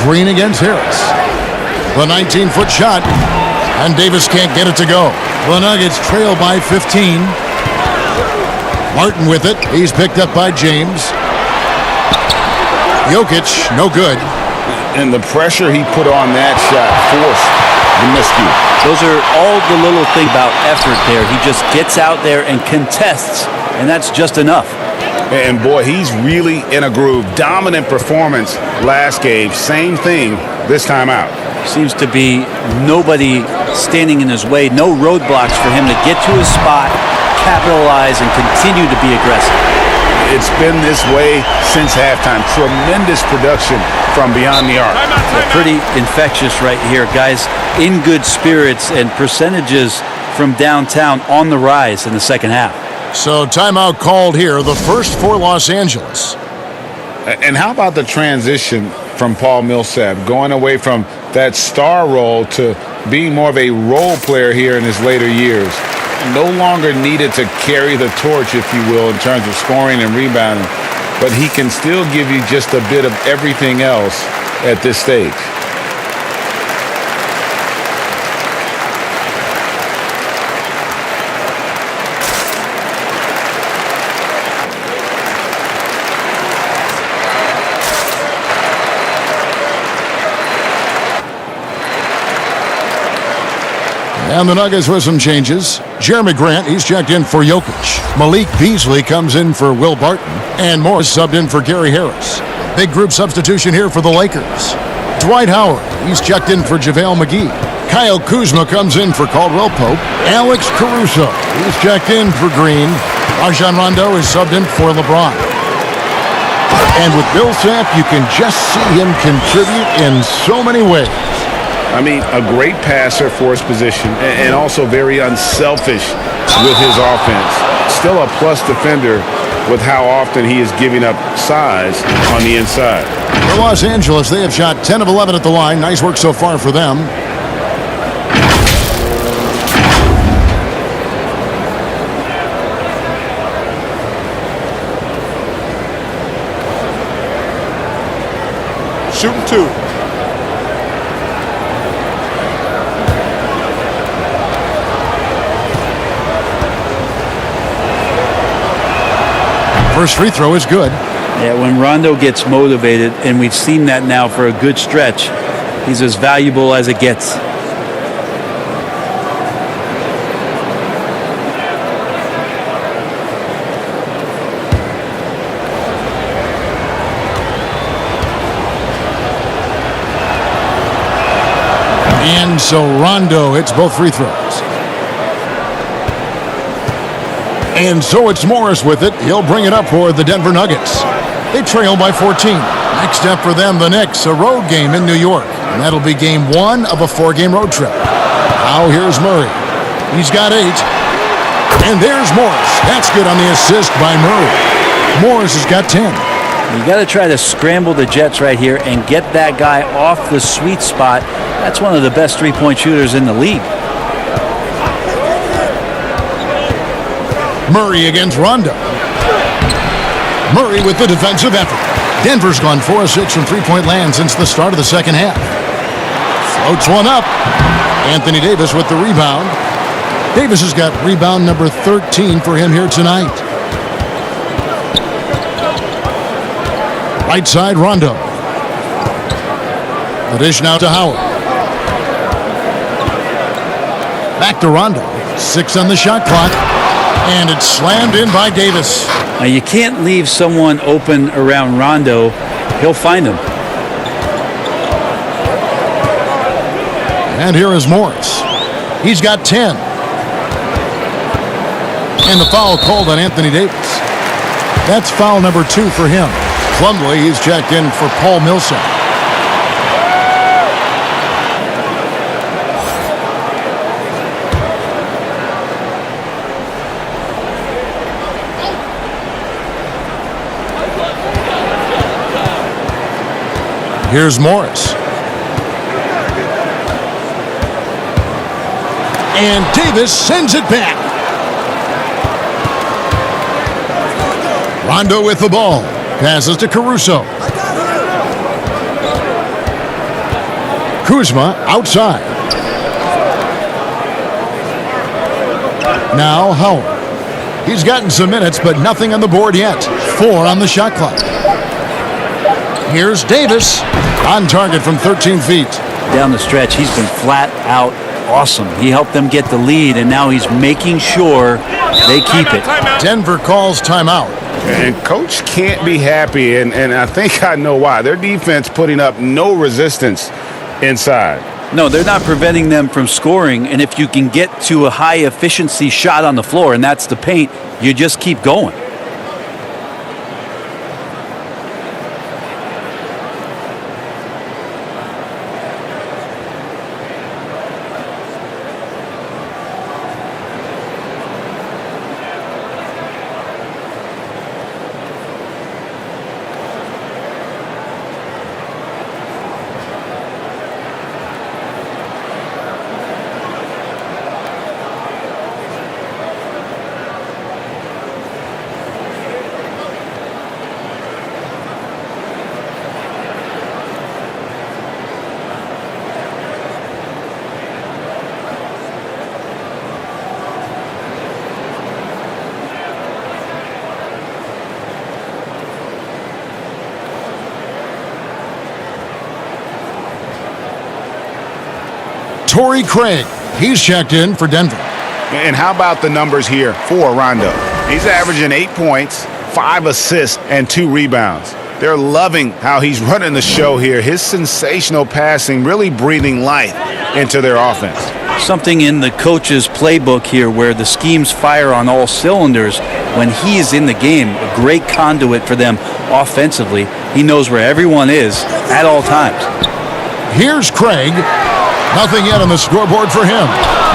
Green against Harris. The 19-foot shot. And Davis can't get it to go. The Nuggets trail by 15. Martin with it. He's picked up by James. Jokic, no good. And the pressure he put on that shot forced the miscue. Those are all the little things about effort there. He just gets out there and contests, and that's just enough. And boy, he's really in a groove. Dominant performance last game. Same thing this time out. Seems to be nobody standing in his way, no roadblocks for him to get to his spot, capitalize and continue to be aggressive. It's been this way since halftime. Tremendous production from beyond the arc. They're pretty infectious right here. Guys in good spirits and percentages from downtown on the rise in the second half. So timeout called here, the first for Los Angeles. And how about the transition from Paul Millsap, going away from that star role to being more of a role player here in his later years? No longer needed to carry the torch, if you will, in terms of scoring and rebounding, but he can still give you just a bit of everything else at this stage. And the Nuggets with some changes. Jeremy Grant, he's checked in for Jokic. Malik Beasley comes in for Will Barton. And Morris subbed in for Gary Harris. Big group substitution here for the Lakers. Dwight Howard, he's checked in for JaVale McGee. Kyle Kuzma comes in for Caldwell Pope. Alex Caruso, he's checked in for Green. Rajon Rondo is subbed in for LeBron. And with Millsap, you can just see him contribute in so many ways. I mean, a great passer for his position and also very unselfish with his offense. Still a plus defender with how often he is giving up size on the inside. For Los Angeles, they have shot 10 of 11 at the line. Nice work so far for them. Shooting two. First free throw is good. Yeah, when Rondo gets motivated, and we've seen that now for a good stretch, he's as valuable as it gets. And so Rondo hits both free throws. And so it's Morris with it. He'll bring it up for the Denver Nuggets. They trail by 14. Next up for them, the Knicks, a road game in New York. And that'll be game one of a 4-game road trip. Now here's Murray. He's got 8. And there's Morris. That's good on the assist by Murray. Morris has got 10. You got to try to scramble the Jets right here and get that guy off the sweet spot. That's one of the best three-point shooters in the league. Murray against Rondo. Murray with the defensive effort. Denver's gone 4 of 6 from three-point land since the start of the second half. Floats one up. Anthony Davis with the rebound. Davis has got rebound number 13 for him here tonight. Right side, Rondo. The dish now to Howard. Back to Rondo. 6 on the shot clock. And it's slammed in by Davis. Now you can't leave someone open around Rondo. He'll find him. And here is Morris. He's got 10. And the foul called on Anthony Davis. That's foul number 2 for him. Plumlee, he's checked in for Paul Millsap. Here's Morris. And Davis sends it back. Rondo with the ball. Passes to Caruso. Kuzma outside. Now Howard. He's gotten some minutes, but nothing on the board yet. 4 on the shot clock. Here's Davis. On target from 13 feet. Down the stretch, he's been flat out awesome. He helped them get the lead, and now he's making sure they keep it. Denver calls timeout. And Coach can't be happy, and I think I know why. Their defense putting up no resistance inside. No, they're not preventing them from scoring, and if you can get to a high-efficiency shot on the floor, and that's the paint, you just keep going. Torrey Craig, he's checked in for Denver. And how about the numbers here for Rondo? He's averaging 8 points, 5 assists, and 2 rebounds. They're loving how he's running the show here. His sensational passing really breathing life into their offense. Something in the coach's playbook here where the schemes fire on all cylinders. When he is in the game, a great conduit for them offensively. He knows where everyone is at all times. Here's Craig. Nothing yet on the scoreboard for him.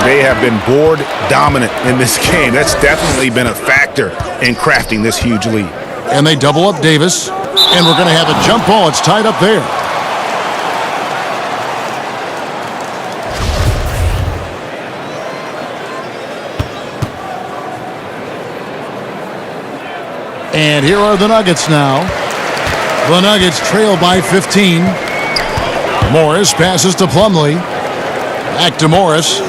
They have been board dominant in this game. That's definitely been a factor in crafting this huge lead. And they double up Davis. And we're going to have a jump ball. It's tied up there. And here are the Nuggets now. The Nuggets trail by 15. Morris passes to Plumlee. Back to Morris.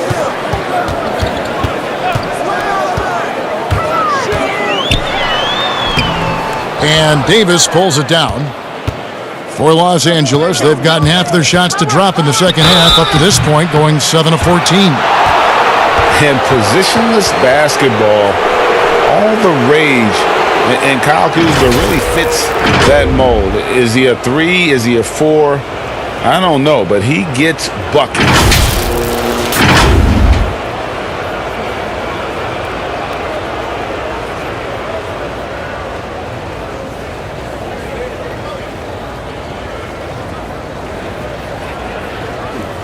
And Davis pulls it down. For Los Angeles, they've gotten half their shots to drop in the second half up to this point, going 7 of 14. And positionless basketball, all the rage, and Kyle Kuzma really fits that mold. Is he a 3? Is he a 4? I don't know, but he gets buckets.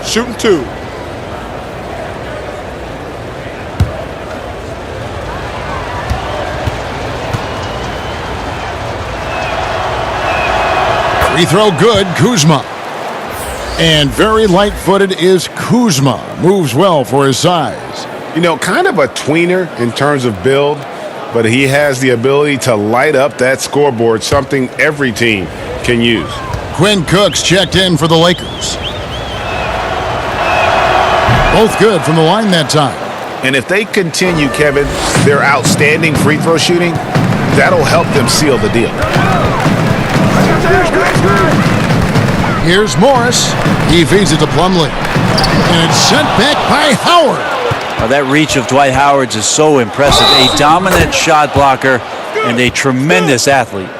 Shooting 2. Free throw good, Kuzma. And very light-footed is Kuzma. Moves well for his size. You know, kind of a tweener in terms of build, but he has the ability to light up that scoreboard, something every team can use. Quinn Cook's checked in for the Lakers. Both good from the line that time. And if they continue, Kevin, their outstanding free throw shooting, that'll help them seal the deal. Here's Morris. He feeds it to Plumlee. And it's sent back by Howard. Now that reach of Dwight Howard's is so impressive. A dominant shot blocker and a tremendous athlete.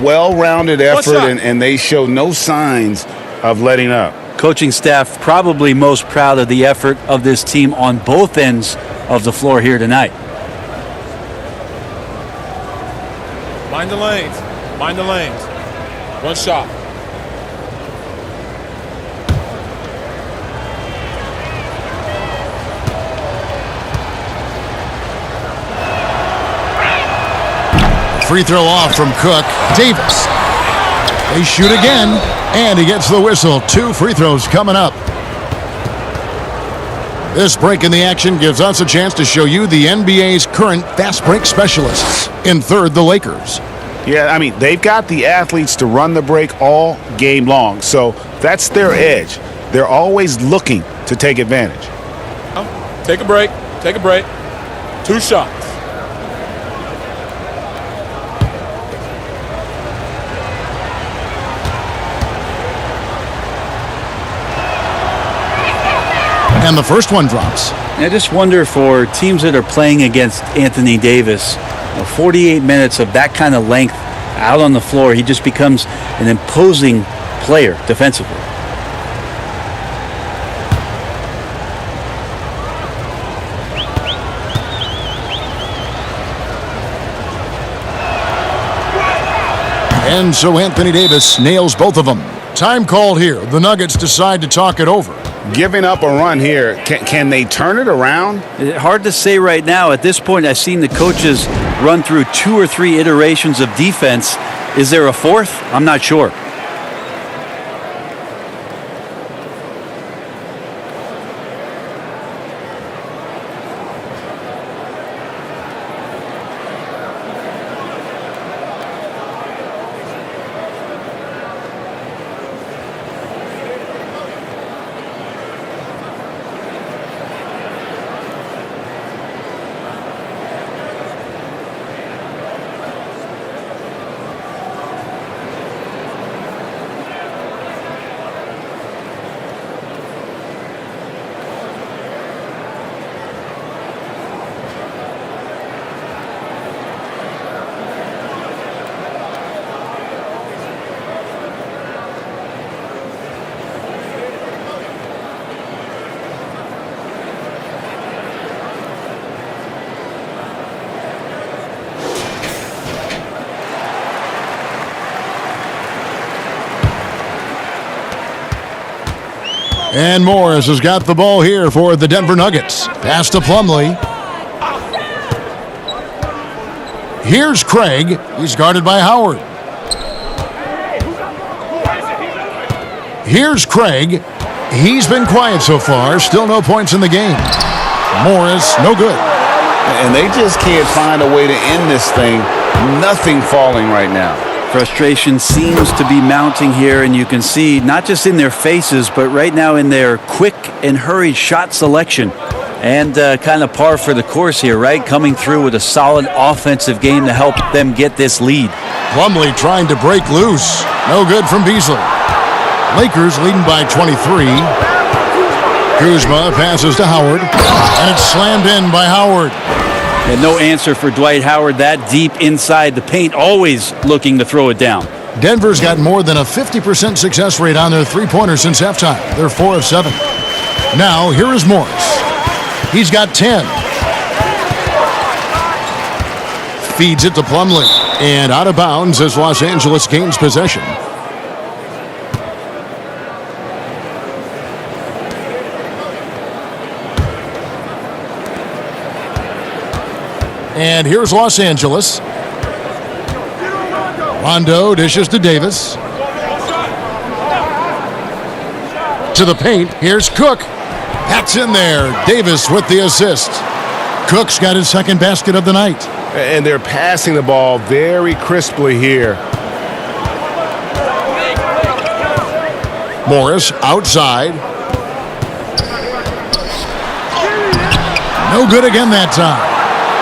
Well-rounded effort, and they show no signs of letting up. Coaching staff probably most proud of the effort of this team on both ends of the floor here tonight. Mind the lanes. Mind the lanes. One shot. Free throw off from Cook. Davis. They shoot again, and he gets the whistle. 2 free throws coming up. This break in the action gives us a chance to show you the NBA's current fast break specialists. In third, the Lakers. Yeah, I mean, they've got the athletes to run the break all game long, so that's their edge. They're always looking to take advantage. Take a break. Take a break. 2 shots. And the first one drops. I just wonder for teams that are playing against Anthony Davis, 48 minutes of that kind of length out on the floor, he just becomes an imposing player defensively. And so Anthony Davis nails both of them. Time called here. The Nuggets decide to talk it over. Giving up a run here, can they turn it around? Hard to say right now. At this point, I've seen the coaches run through 2 or 3 iterations of defense. Is there a fourth? I'm not sure. And Morris has got the ball here for the Denver Nuggets. Pass to Plumlee. Here's Craig. He's guarded by Howard. Here's Craig. He's been quiet so far. Still no points in the game. Morris, no good. And they just can't find a way to end this thing. Nothing falling right now. Frustration seems to be mounting here, and you can see not just in their faces, but right now in their quick and hurried shot selection. And kind of par for the course here, right? Coming through with a solid offensive game to help them get this lead. Plumlee trying to break loose. No good from Beasley. Lakers leading by 23. Kuzma passes to Howard, and it's slammed in by Howard. And no answer for Dwight Howard that deep inside the paint, always looking to throw it down. Denver's got more than a 50% success rate on their three-pointers since halftime. They're 4 of 7. Now, here is Morris. He's got 10. Feeds it to Plumlee. And out of bounds as Los Angeles gains possession. And here's Los Angeles. Rondo dishes to Davis. To the paint. Here's Cook. That's in there. Davis with the assist. Cook's got his second basket of the night. And they're passing the ball very crisply here. Morris outside. No good again that time.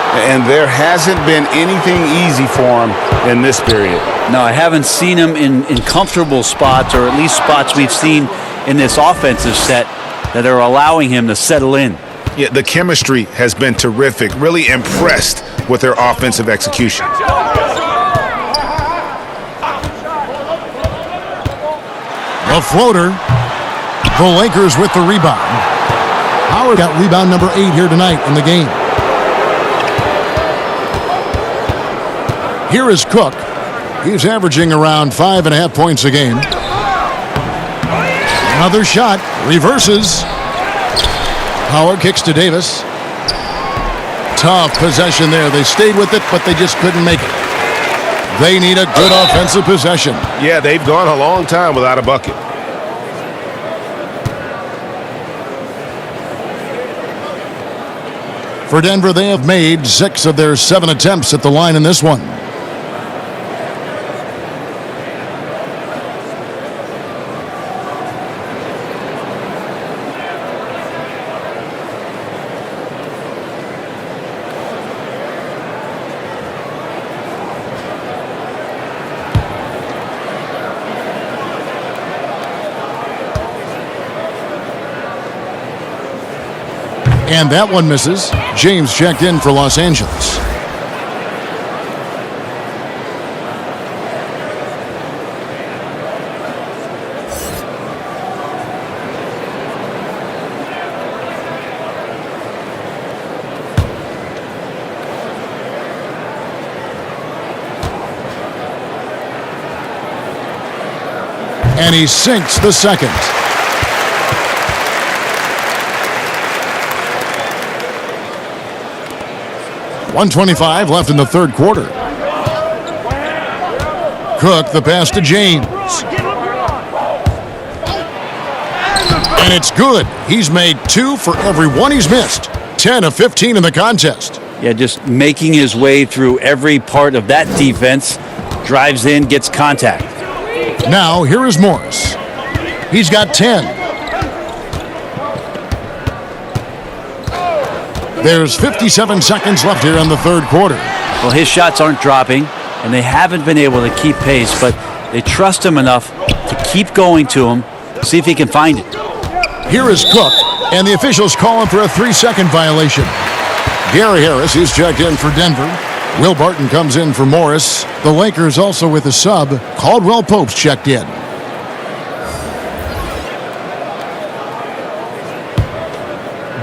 And there hasn't been anything easy for him in this period. No, I haven't seen him in comfortable spots, or at least spots we've seen in this offensive set that are allowing him to settle in. Yeah, the chemistry has been terrific. Really impressed with their offensive execution. The floater. The Lakers with the rebound. Howard got rebound number 8 here tonight in the game. Here is Cook. He's averaging around 5.5 points a game. Another shot. Reverses. Howard kicks to Davis. Tough possession there. They stayed with it, but they just couldn't make it. They need a good offensive possession. Yeah, they've gone a long time without a bucket. For Denver, they have made 6 of their 7 attempts at the line in this one. And that one misses. James checked in for Los Angeles. And he sinks the second. .125 left in the third quarter. Cook, the pass to James. And it's good. He's made 2 for every one he's missed. 10 of 15 in the contest. Yeah, just making his way through every part of that defense. Drives in, gets contact. Now, here is Morris. He's got 10. There's 57 seconds left here in the third quarter. Well, his shots aren't dropping, and they haven't been able to keep pace, but they trust him enough to keep going to him, see if he can find it. Here is Cook, and the officials call him for a 3-second violation. Gary Harris is checked in for Denver. Will Barton comes in for Morris. The Lakers also with a sub. Caldwell Pope's checked in.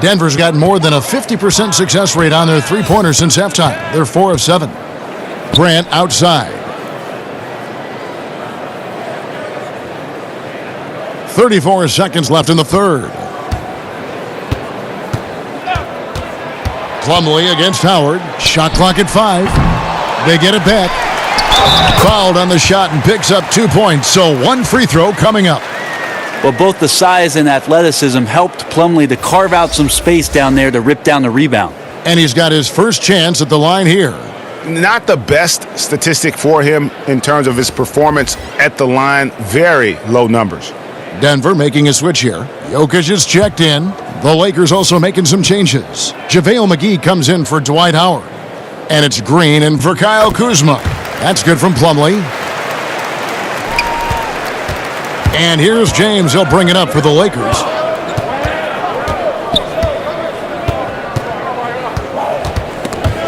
Denver's got more than a 50% success rate on their three-pointers since halftime. They're 4 of 7. Grant outside. 34 seconds left in the third. Plumlee against Howard. Shot clock at 5. They get it back. Fouled on the shot and picks up 2 points. So 1 free throw coming up. Well, both the size and athleticism helped Plumlee to carve out some space down there to rip down the rebound. And he's got his first chance at the line here. Not the best statistic for him in terms of his performance at the line. Very low numbers. Denver making a switch here. Jokic is checked in. The Lakers also making some changes. JaVale McGee comes in for Dwight Howard. And it's Green in for Kyle Kuzma. That's good from Plumlee. And here's James. He'll bring it up for the Lakers.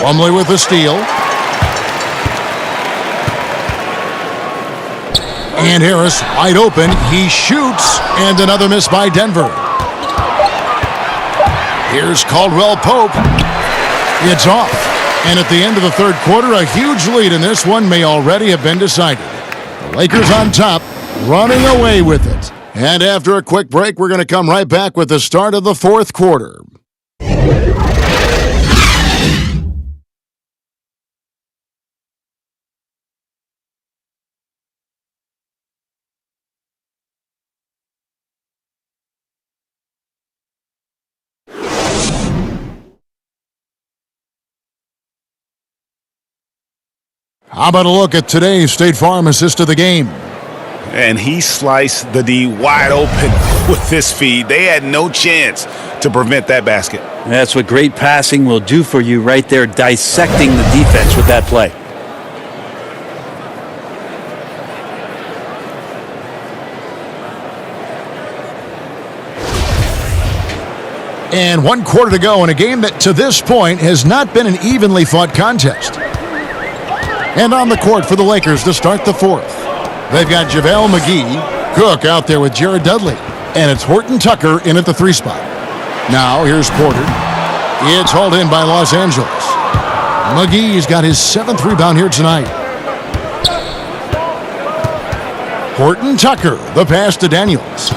Plumlee with the steal. And Harris wide open. He shoots. And another miss by Denver. Here's Caldwell Pope. It's off. And at the end of the third quarter, a huge lead in this one may already have been decided. The Lakers on top, running away with it. And after a quick break, we're going to come right back with the start of the fourth quarter. How about a look at today's State Farm assist of the game? And he sliced the D wide open with this feed. They had no chance to prevent that basket. And that's what great passing will do for you right there, dissecting the defense with that play. And 1 quarter to go in a game that to this point has not been an evenly fought contest. And on the court for the Lakers to start the fourth. They've got JaVale McGee, Cook out there with Jared Dudley, and it's Horton Tucker in at the 3 spot. Now here's Porter. It's hauled in by Los Angeles. McGee's got his 7th rebound here tonight. Horton Tucker, the pass to Daniels.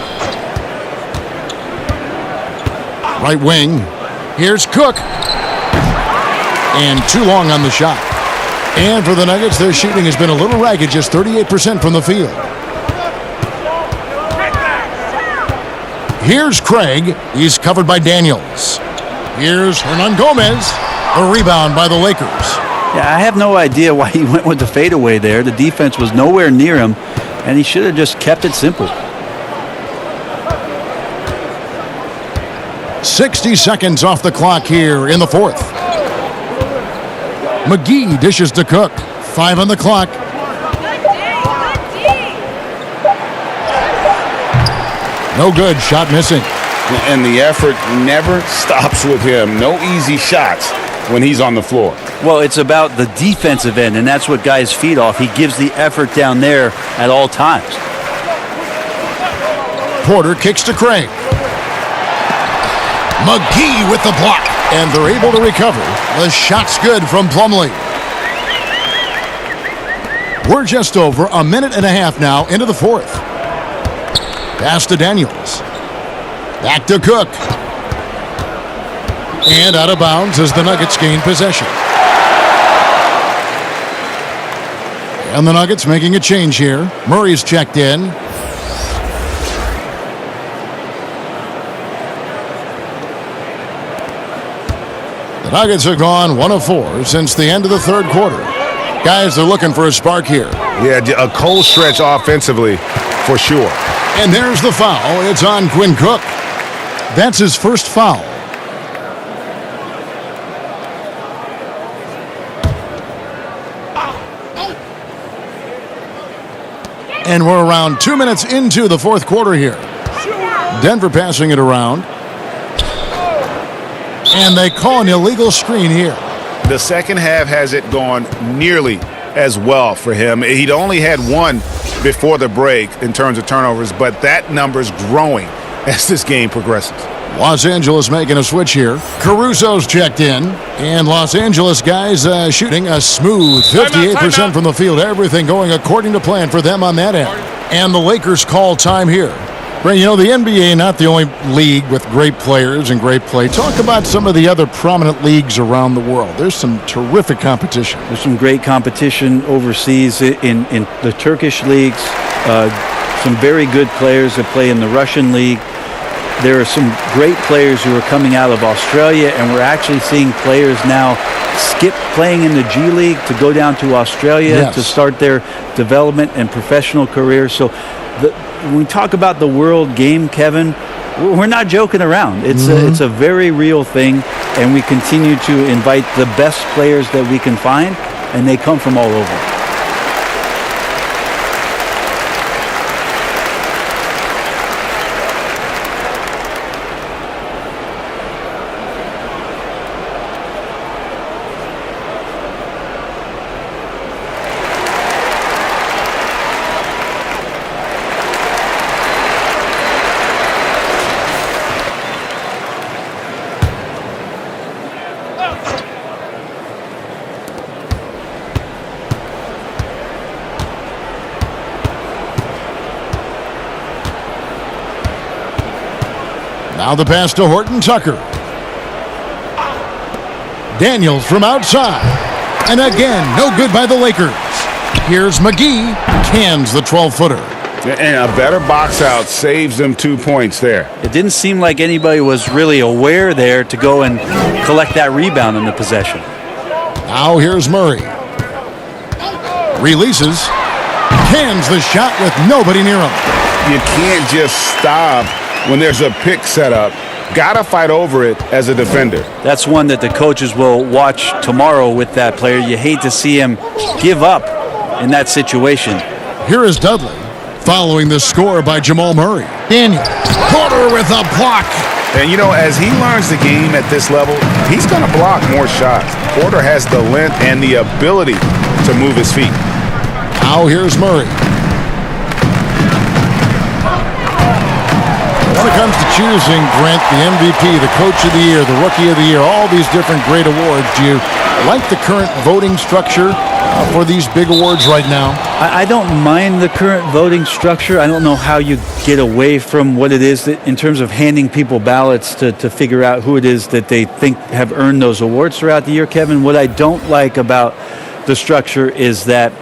Right wing. Here's Cook. And too long on the shot. And for the Nuggets, their shooting has been a little ragged, just 38% from the field. Here's Craig. He's covered by Daniels. Here's Hernan Gomez. A rebound by the Lakers. Yeah, I have no idea why he went with the fadeaway there. The defense was nowhere near him, and he should have just kept it simple. 60 seconds off the clock here in the fourth. McGee dishes to Cook. 5 on the clock. No good. Shot missing. And the effort never stops with him. No easy shots when he's on the floor. Well, it's about the defensive end, and that's what guys feed off. He gives the effort down there at all times. Porter kicks to Craig. McGee with the block. And they're able to recover. The shot's good from Plumlee. We're just over a minute and a half now into the fourth. Pass to Daniels. Back to Cook. And out of bounds as the Nuggets gain possession. And the Nuggets making a change here. Murray's checked in. The Nuggets have gone 1 of 4 since the end of the third quarter. Guys, they're looking for a spark here. Yeah, a cold stretch offensively for sure. And there's the foul. It's on Quinn Cook. That's his first foul. And we're around 2 minutes into the fourth quarter here. Denver passing it around. And they call an illegal screen here. The second half hasn't gone nearly as well for him. He'd only had one before the break in terms of turnovers, but that number's growing as this game progresses. Los Angeles making a switch here. Caruso's checked in. And Los Angeles guys shooting a smooth 58% from the field. Everything going according to plan for them on that end. And the Lakers call time here. Ray, you know, the NBA not the only league with great players and great play. Talk about some of the other prominent leagues around the world. There's some terrific competition. There's some great competition overseas in the Turkish leagues. Some very good players that play in the Russian league. There are some great players who are coming out of Australia, and we're actually seeing players now skip playing in the G League to go down to Australia to start their development and professional careers. So when we talk about the world game, Kevin, we're not joking around. It's a very real thing, and we continue to invite the best players that we can find, and they come from all over. Now the pass to Horton Tucker. Daniels from outside. And again, no good by the Lakers. Here's McGee. Cans the 12-footer. And a better box out saves them 2 points there. It didn't seem like anybody was really aware there to go and collect that rebound in the possession. Now here's Murray. Releases. Cans the shot with nobody near him. You can't just stop when there's a pick set up. Gotta fight over it as a defender. That's one that the coaches will watch tomorrow with that player. You hate to see him give up in that situation. Here is Dudley following the score by Jamal Murray. Daniel Porter with a block. And you know, as he learns the game at this level, he's gonna block more shots. Porter has the length and the ability to move his feet. Now here's Murray. When it comes to choosing, Brent, the MVP, the Coach of the Year, the Rookie of the Year, all these different great awards, do you like the current voting structure for these big awards right now? I don't mind the current voting structure. I don't know how you get away from what it is that in terms of handing people ballots to figure out who it is that they think have earned those awards throughout the year, Kevin. What I don't like about the structure is that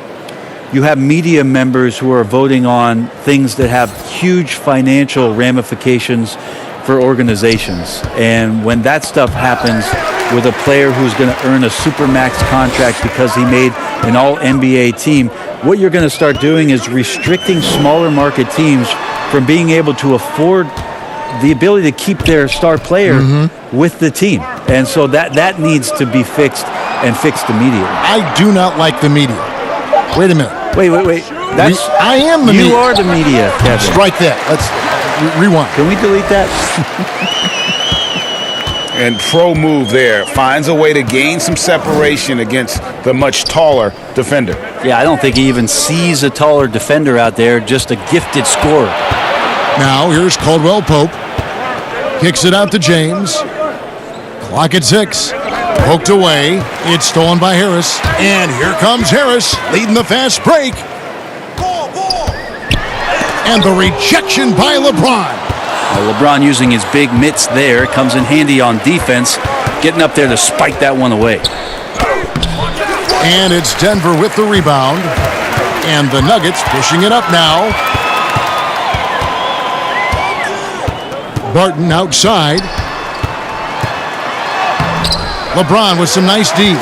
you have media members who are voting on things that have huge financial ramifications for organizations. And when that stuff happens with a player who's going to earn a supermax contract because he made an all-NBA team, what you're going to start doing is restricting smaller market teams from being able to afford the ability to keep their star player with the team. And so that needs to be fixed and fixed immediately. I do not like the media. Wait a minute. Wait. I am the media. You are the media, Kevin. Strike that. Let's rewind. Can we delete that? And pro move there. Finds a way to gain some separation against the much taller defender. Yeah, I don't think he even sees a taller defender out there, just a gifted scorer. Now here's Caldwell Pope. Kicks it out to James. Clock at 6. Poked away. It's stolen by Harris. And here comes Harris leading the fast break. And the rejection by LeBron. LeBron using his big mitts there comes in handy on defense, getting up there to spike that one away. And it's Denver with the rebound. And the Nuggets pushing it up now. Barton outside. LeBron with some nice D.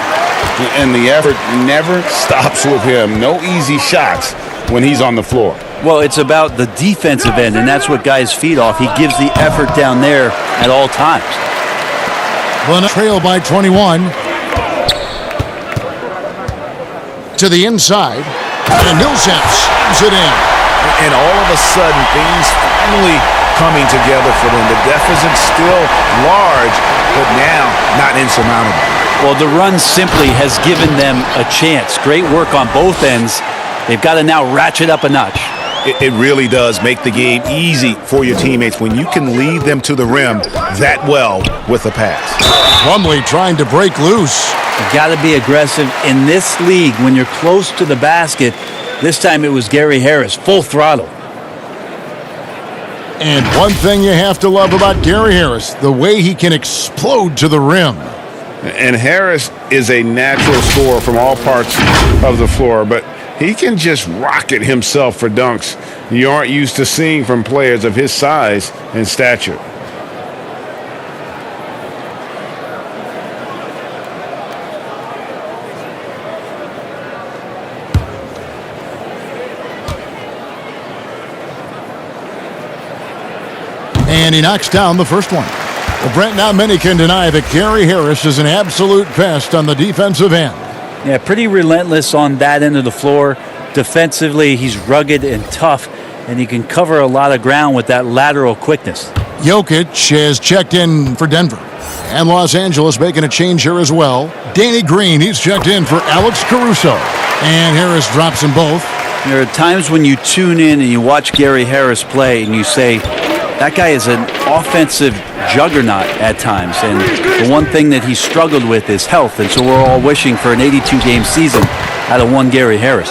And the effort never stops with him. No easy shots when he's on the floor. Well, it's about the defensive end, and that's what guys feed off. He gives the effort down there at all times. The trail by 21. To the inside. And Millsap slams it in. And all of a sudden, things finally coming together for them. The deficit's still large, but now not insurmountable. Well, the run simply has given them a chance. Great work on both ends. They've got to now ratchet up a notch. It really does make the game easy for your teammates when you can lead them to the rim that well with a pass. Plumlee trying to break loose. You've got to be aggressive in this league when you're close to the basket. This time it was Gary Harris, full throttle. And one thing you have to love about Gary Harris, the way he can explode to the rim. And Harris is a natural scorer from all parts of the floor, but he can just rocket himself for dunks you aren't used to seeing from players of his size and stature. And he knocks down the first one. Well, Brent, not many can deny that Gary Harris is an absolute pest on the defensive end. Yeah, pretty relentless on that end of the floor. Defensively, he's rugged and tough, and he can cover a lot of ground with that lateral quickness. Jokic has checked in for Denver. And Los Angeles making a change here as well. Danny Green, he's checked in for Alex Caruso. And Harris drops them both. There are times when you tune in and you watch Gary Harris play and you say, that guy is an offensive juggernaut at times. And the one thing that he struggled with is health. And so we're all wishing for an 82-game season out of one Gary Harris.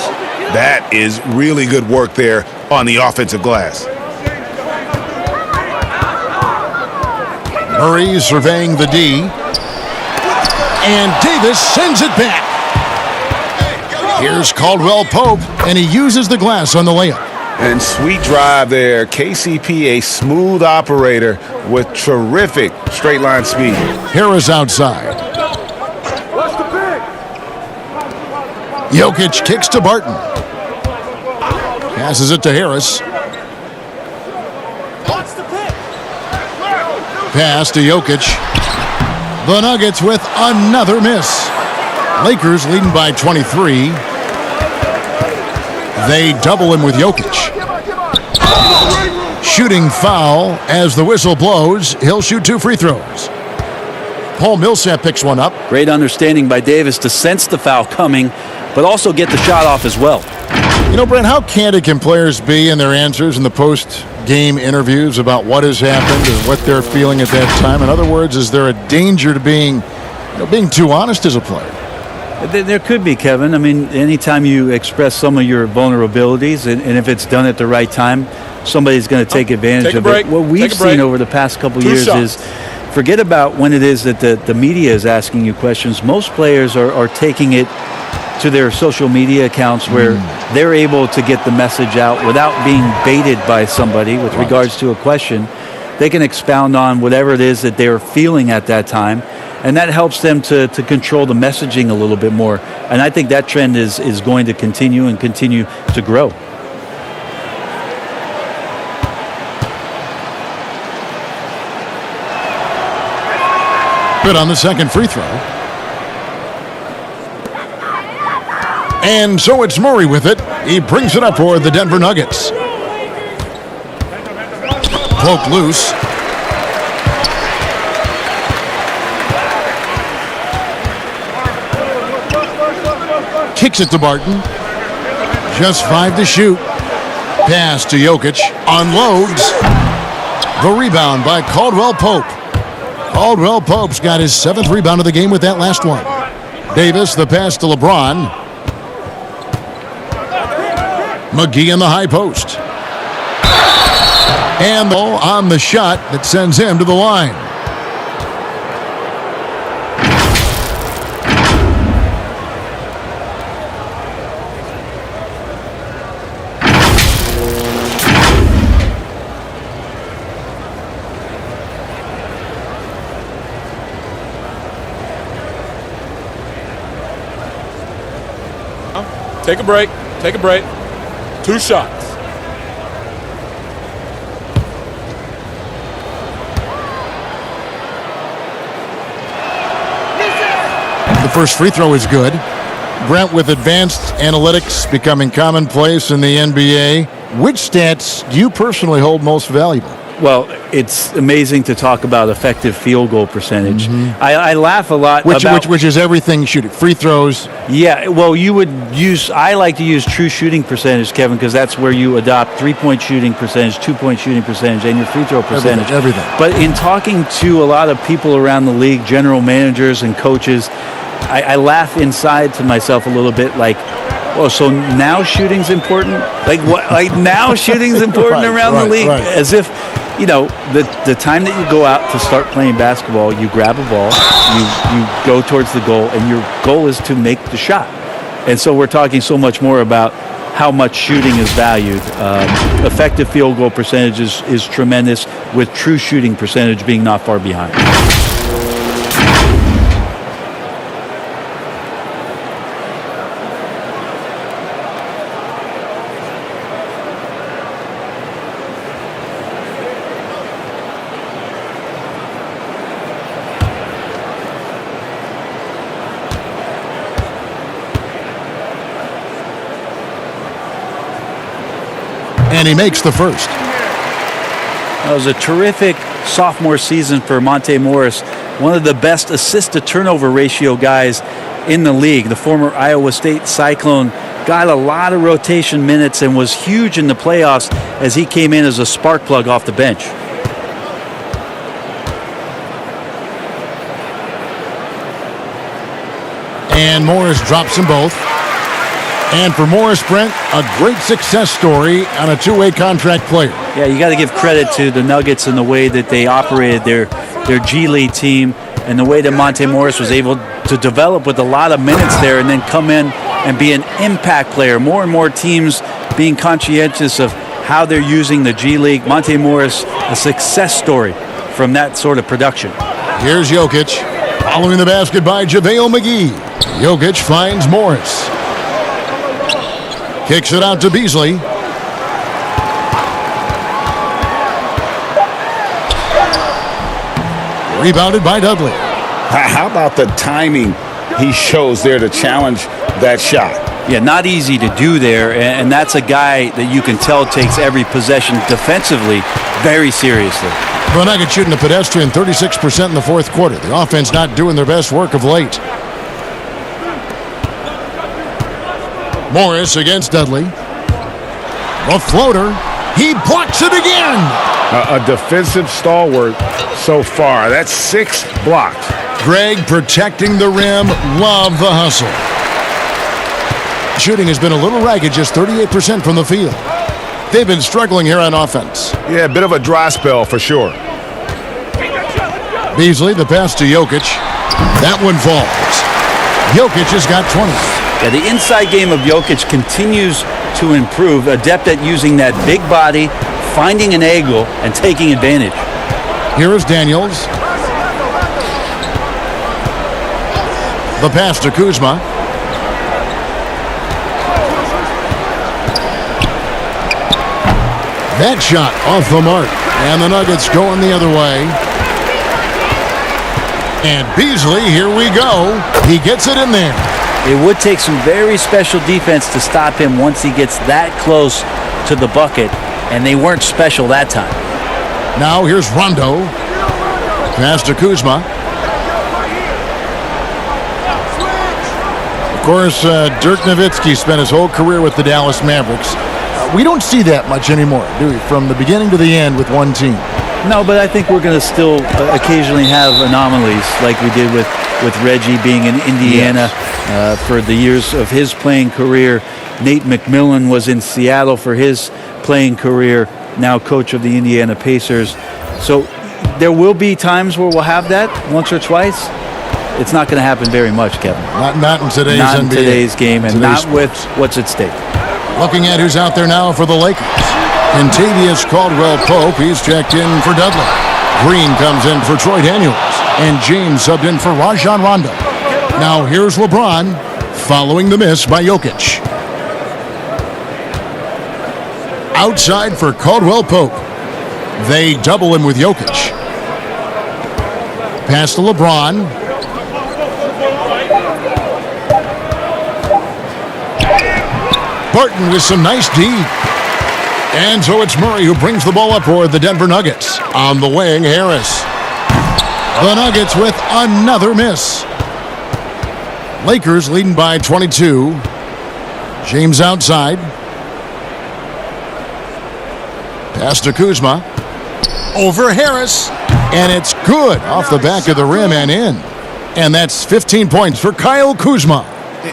That is really good work there on the offensive glass. Murray surveying the D. And Davis sends it back. Here's Caldwell Pope, and he uses the glass on the layup. And sweet drive there. KCP, a smooth operator with terrific straight line speed. Harris outside. Jokic kicks to Barton. Passes it to Harris. Pass to Jokic. The Nuggets with another miss. Lakers leading by 23. They double him with Jokic. Shooting foul as the whistle blows. He'll shoot 2 free throws. Paul Millsap picks one up. Great understanding by Davis to sense the foul coming, but also get the shot off as well. You know, Brent, how candid can players be in their answers in the post-game interviews about what has happened or what they're feeling at that time? In other words, is there a danger to being too honest as a player? There could be, Kevin. I mean, anytime you express some of your vulnerabilities, and if it's done at the right time, somebody's going to take advantage of it. What we've seen over the past couple years is forget about when it is that the media is asking you questions. Most players are taking it to their social media accounts where they're able to get the message out without being baited by somebody with regards to a question. They can expound on whatever it is that they're feeling at that time, and that helps them to control the messaging a little bit more. And I think that trend is going to continue and continue to grow. Good on the second free throw. And so it's Murray with it. He brings it up for the Denver Nuggets. Poke loose. Kicks it to Barton. Just 5 to shoot. Pass to Jokic. Unloads. The rebound by Caldwell Pope. Caldwell Pope's got his 7th rebound of the game with that last one. Davis, the pass to LeBron. McGee in the high post. And on the shot that sends him to the line. Take a break. Take a break. 2 shots. The first free throw is good. Brent, with advanced analytics becoming commonplace in the NBA, which stats do you personally hold most valuable? Well, it's amazing to talk about effective field goal percentage. I laugh a lot which is everything shooting. Free throws. Yeah, well, I like to use true shooting percentage, Kevin, because that's where you adopt 3-point shooting percentage, 2-point shooting percentage, and your free throw percentage. Everything. But in talking to a lot of people around the league, general managers and coaches, I laugh inside to myself a little bit like, oh, so now shooting's important? Like what? Like now shooting's important around the league? Right. As if, the time that you go out to start playing basketball, you grab a ball, you go towards the goal, and your goal is to make the shot. And so we're talking so much more about how much shooting is valued. Effective field goal percentage is tremendous, with true shooting percentage being not far behind. And he makes the first. It was a terrific sophomore season for Monte Morris, one of the best assist-to-turnover ratio guys in the league. The former Iowa State Cyclone got a lot of rotation minutes and was huge in the playoffs as he came in as a spark plug off the bench. And Morris drops them both. And for Morris, Brent, a great success story on a two-way contract player. Yeah, you got to give credit to the Nuggets and the way that they operated their G League team and the way that Monte Morris was able to develop with a lot of minutes there and then come in and be an impact player. More and more teams being conscientious of how they're using the G League. Monte Morris, a success story from that sort of production. Here's Jokic, following the basket by JaVale McGee. Jokic finds Morris. Kicks it out to Beasley. Rebounded by Dudley. How about the timing he shows there to challenge that shot? Yeah, not easy to do there, and that's a guy that you can tell takes every possession defensively very seriously. The Nuggets shooting a pedestrian 36% in the fourth quarter. The offense not doing their best work of late. Morris against Dudley. The floater. He blocks it again. A defensive stalwart so far. That's 6 blocks. Greg protecting the rim. Love the hustle. Shooting has been a little ragged, just 38% from the field. They've been struggling here on offense. Yeah, a bit of a dry spell for sure. Beasley, the pass to Jokic. That one falls. Jokic has got 20. Yeah, the inside game of Jokic continues to improve, adept at using that big body, finding an angle, and taking advantage. Here is Daniels. The pass to Kuzma. That shot off the mark. And the Nuggets going the other way. And Beasley, here we go. He gets it in there. It would take some very special defense to stop him once he gets that close to the bucket, and they weren't special that time. Now here's Rondo. Pass to Kuzma. Of course, Dirk Nowitzki spent his whole career with the Dallas Mavericks. We don't see that much anymore, do we? From the beginning to the end with one team. No, but I think we're going to still occasionally have anomalies like we did with Reggie being in Indiana for the years of his playing career. Nate McMillan was in Seattle for his playing career. now coach of the Indiana Pacers. So there will be times where we'll have that once or twice. It's not going to happen very much, Kevin. Not in today's not in NBA. today's game, and Today's not with what's at stake. Looking at who's out there now for the Lakers. Contavious Caldwell-Pope, he's checked in for Dudley. Green comes in for Troy Daniels. And James subbed in for Rajon Rondo. Now here's LeBron following the miss by Jokic. Outside for Caldwell-Pope. They double him with Jokic. Pass to LeBron. Barton with some nice D. And so it's Murray who brings the ball up for the Denver Nuggets. On the wing, Harris. The Nuggets with another miss. Lakers leading by 22. James outside. Pass to Kuzma. Over Harris. And it's good off the back of the rim and in. And that's 15 points for Kyle Kuzma.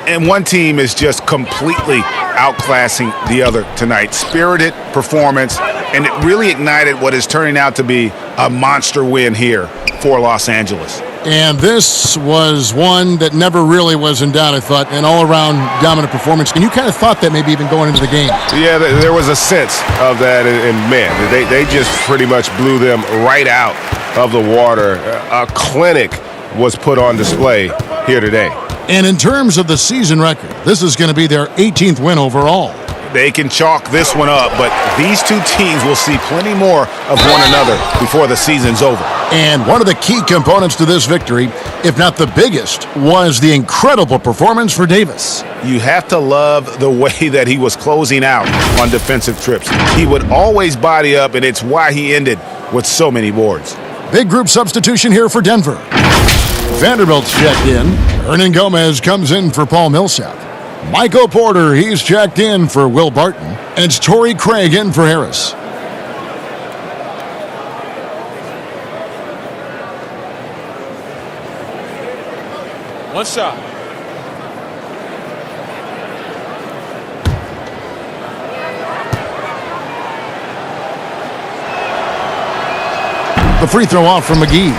And one team is just completely outclassing the other tonight. Spirited performance, and it really ignited what is turning out to be a monster win here for Los Angeles. And this was one that never really was in doubt, I thought, an all-around dominant performance. And you kind of thought that maybe even going into the game. Yeah, there was a sense of that, and man, they just pretty much blew them right out of the water. A clinic was put on display here today. And in terms of the season record, this is going to be their 18th win overall. They can chalk this one up, but these two teams will see plenty more of one another before the season's over. And one of the key components to this victory, if not the biggest, was the incredible performance for Davis. You have to love the way that he was closing out on defensive trips. He would always body up, and it's why he ended with so many boards. Big group substitution here for Denver. Vanderbilt's checked in. Hernan Gomez comes in for Paul Millsap. Michael Porter, he's checked in for Will Barton. And it's Torrey Craig in for Harris. One shot. The free throw off from McGee.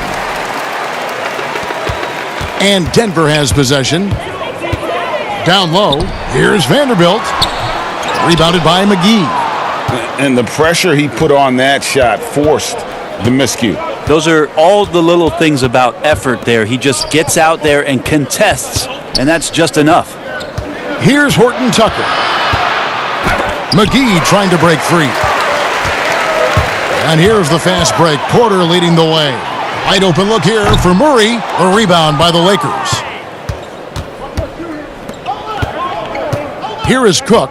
And Denver has possession. Down low, here's Vanderbilt. Rebounded by McGee. And the pressure he put on that shot forced the miscue. Those are all the little things about effort there. He just gets out there and contests, and that's just enough. Here's Horton Tucker. McGee trying to break free. And here's the fast break. Porter leading the way. Wide open look here for Murray. A rebound by the Lakers. Here is Cook.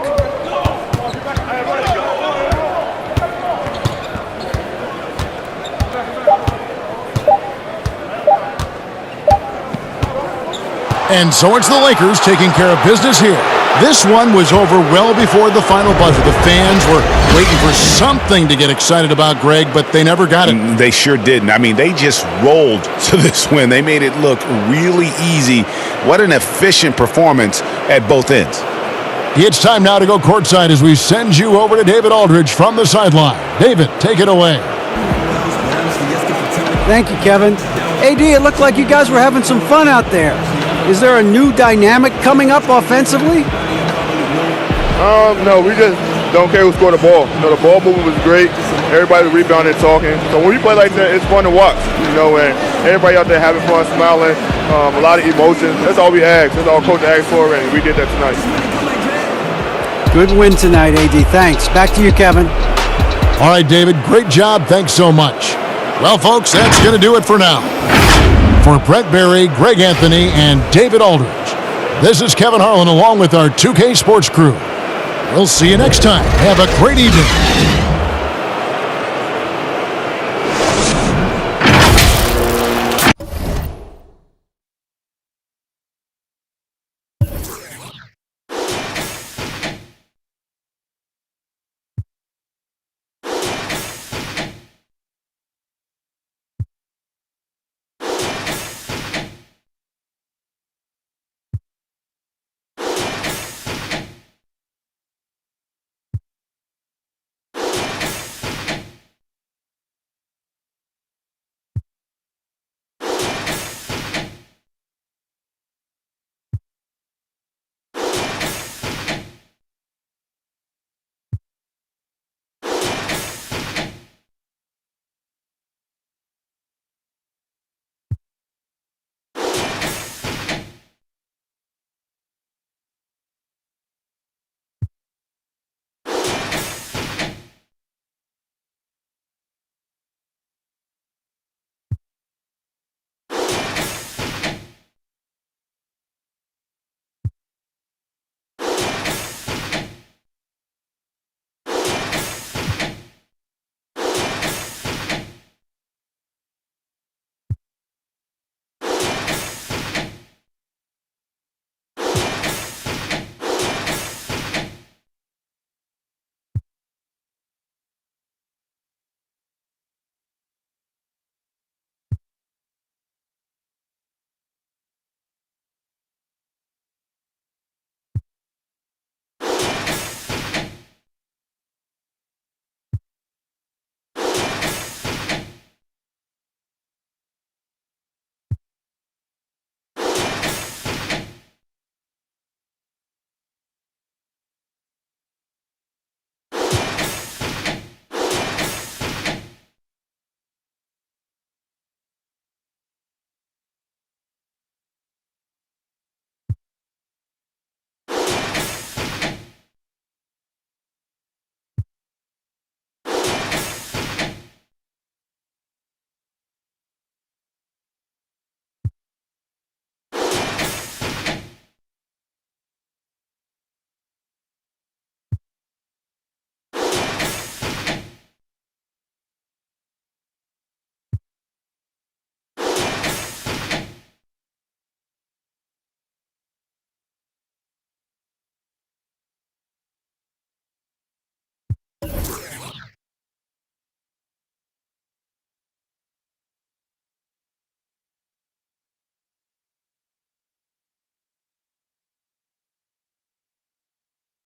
And so it's the Lakers taking care of business here. This one was over well before the final buzzer. The fans were waiting for something to get excited about, Greg, but they never got it. They sure didn't. I mean, they just rolled to this win. They made it look really easy. What an efficient performance at both ends. It's time now to go courtside as we send you over to David Aldridge from the sideline. David, take it away. Thank you, Kevin. AD, it looked like you guys were having some fun out there. Is there a new dynamic coming up offensively? No, we just don't care who scored the ball. You know, the ball movement was great. Everybody rebounding, talking. So when we play like that, it's fun to watch. You know, and everybody out there having fun, smiling, a lot of emotions. That's all we asked. That's all Coach asked for, and we did that tonight. Good win tonight, AD. Thanks. Back to you, Kevin. All right, David, great job. Thanks so much. Well, folks, that's going to do it for now. For Brett Berry, Greg Anthony, and David Aldridge, this is Kevin Harlan along with our 2K Sports crew. We'll see you next time. Have a great evening.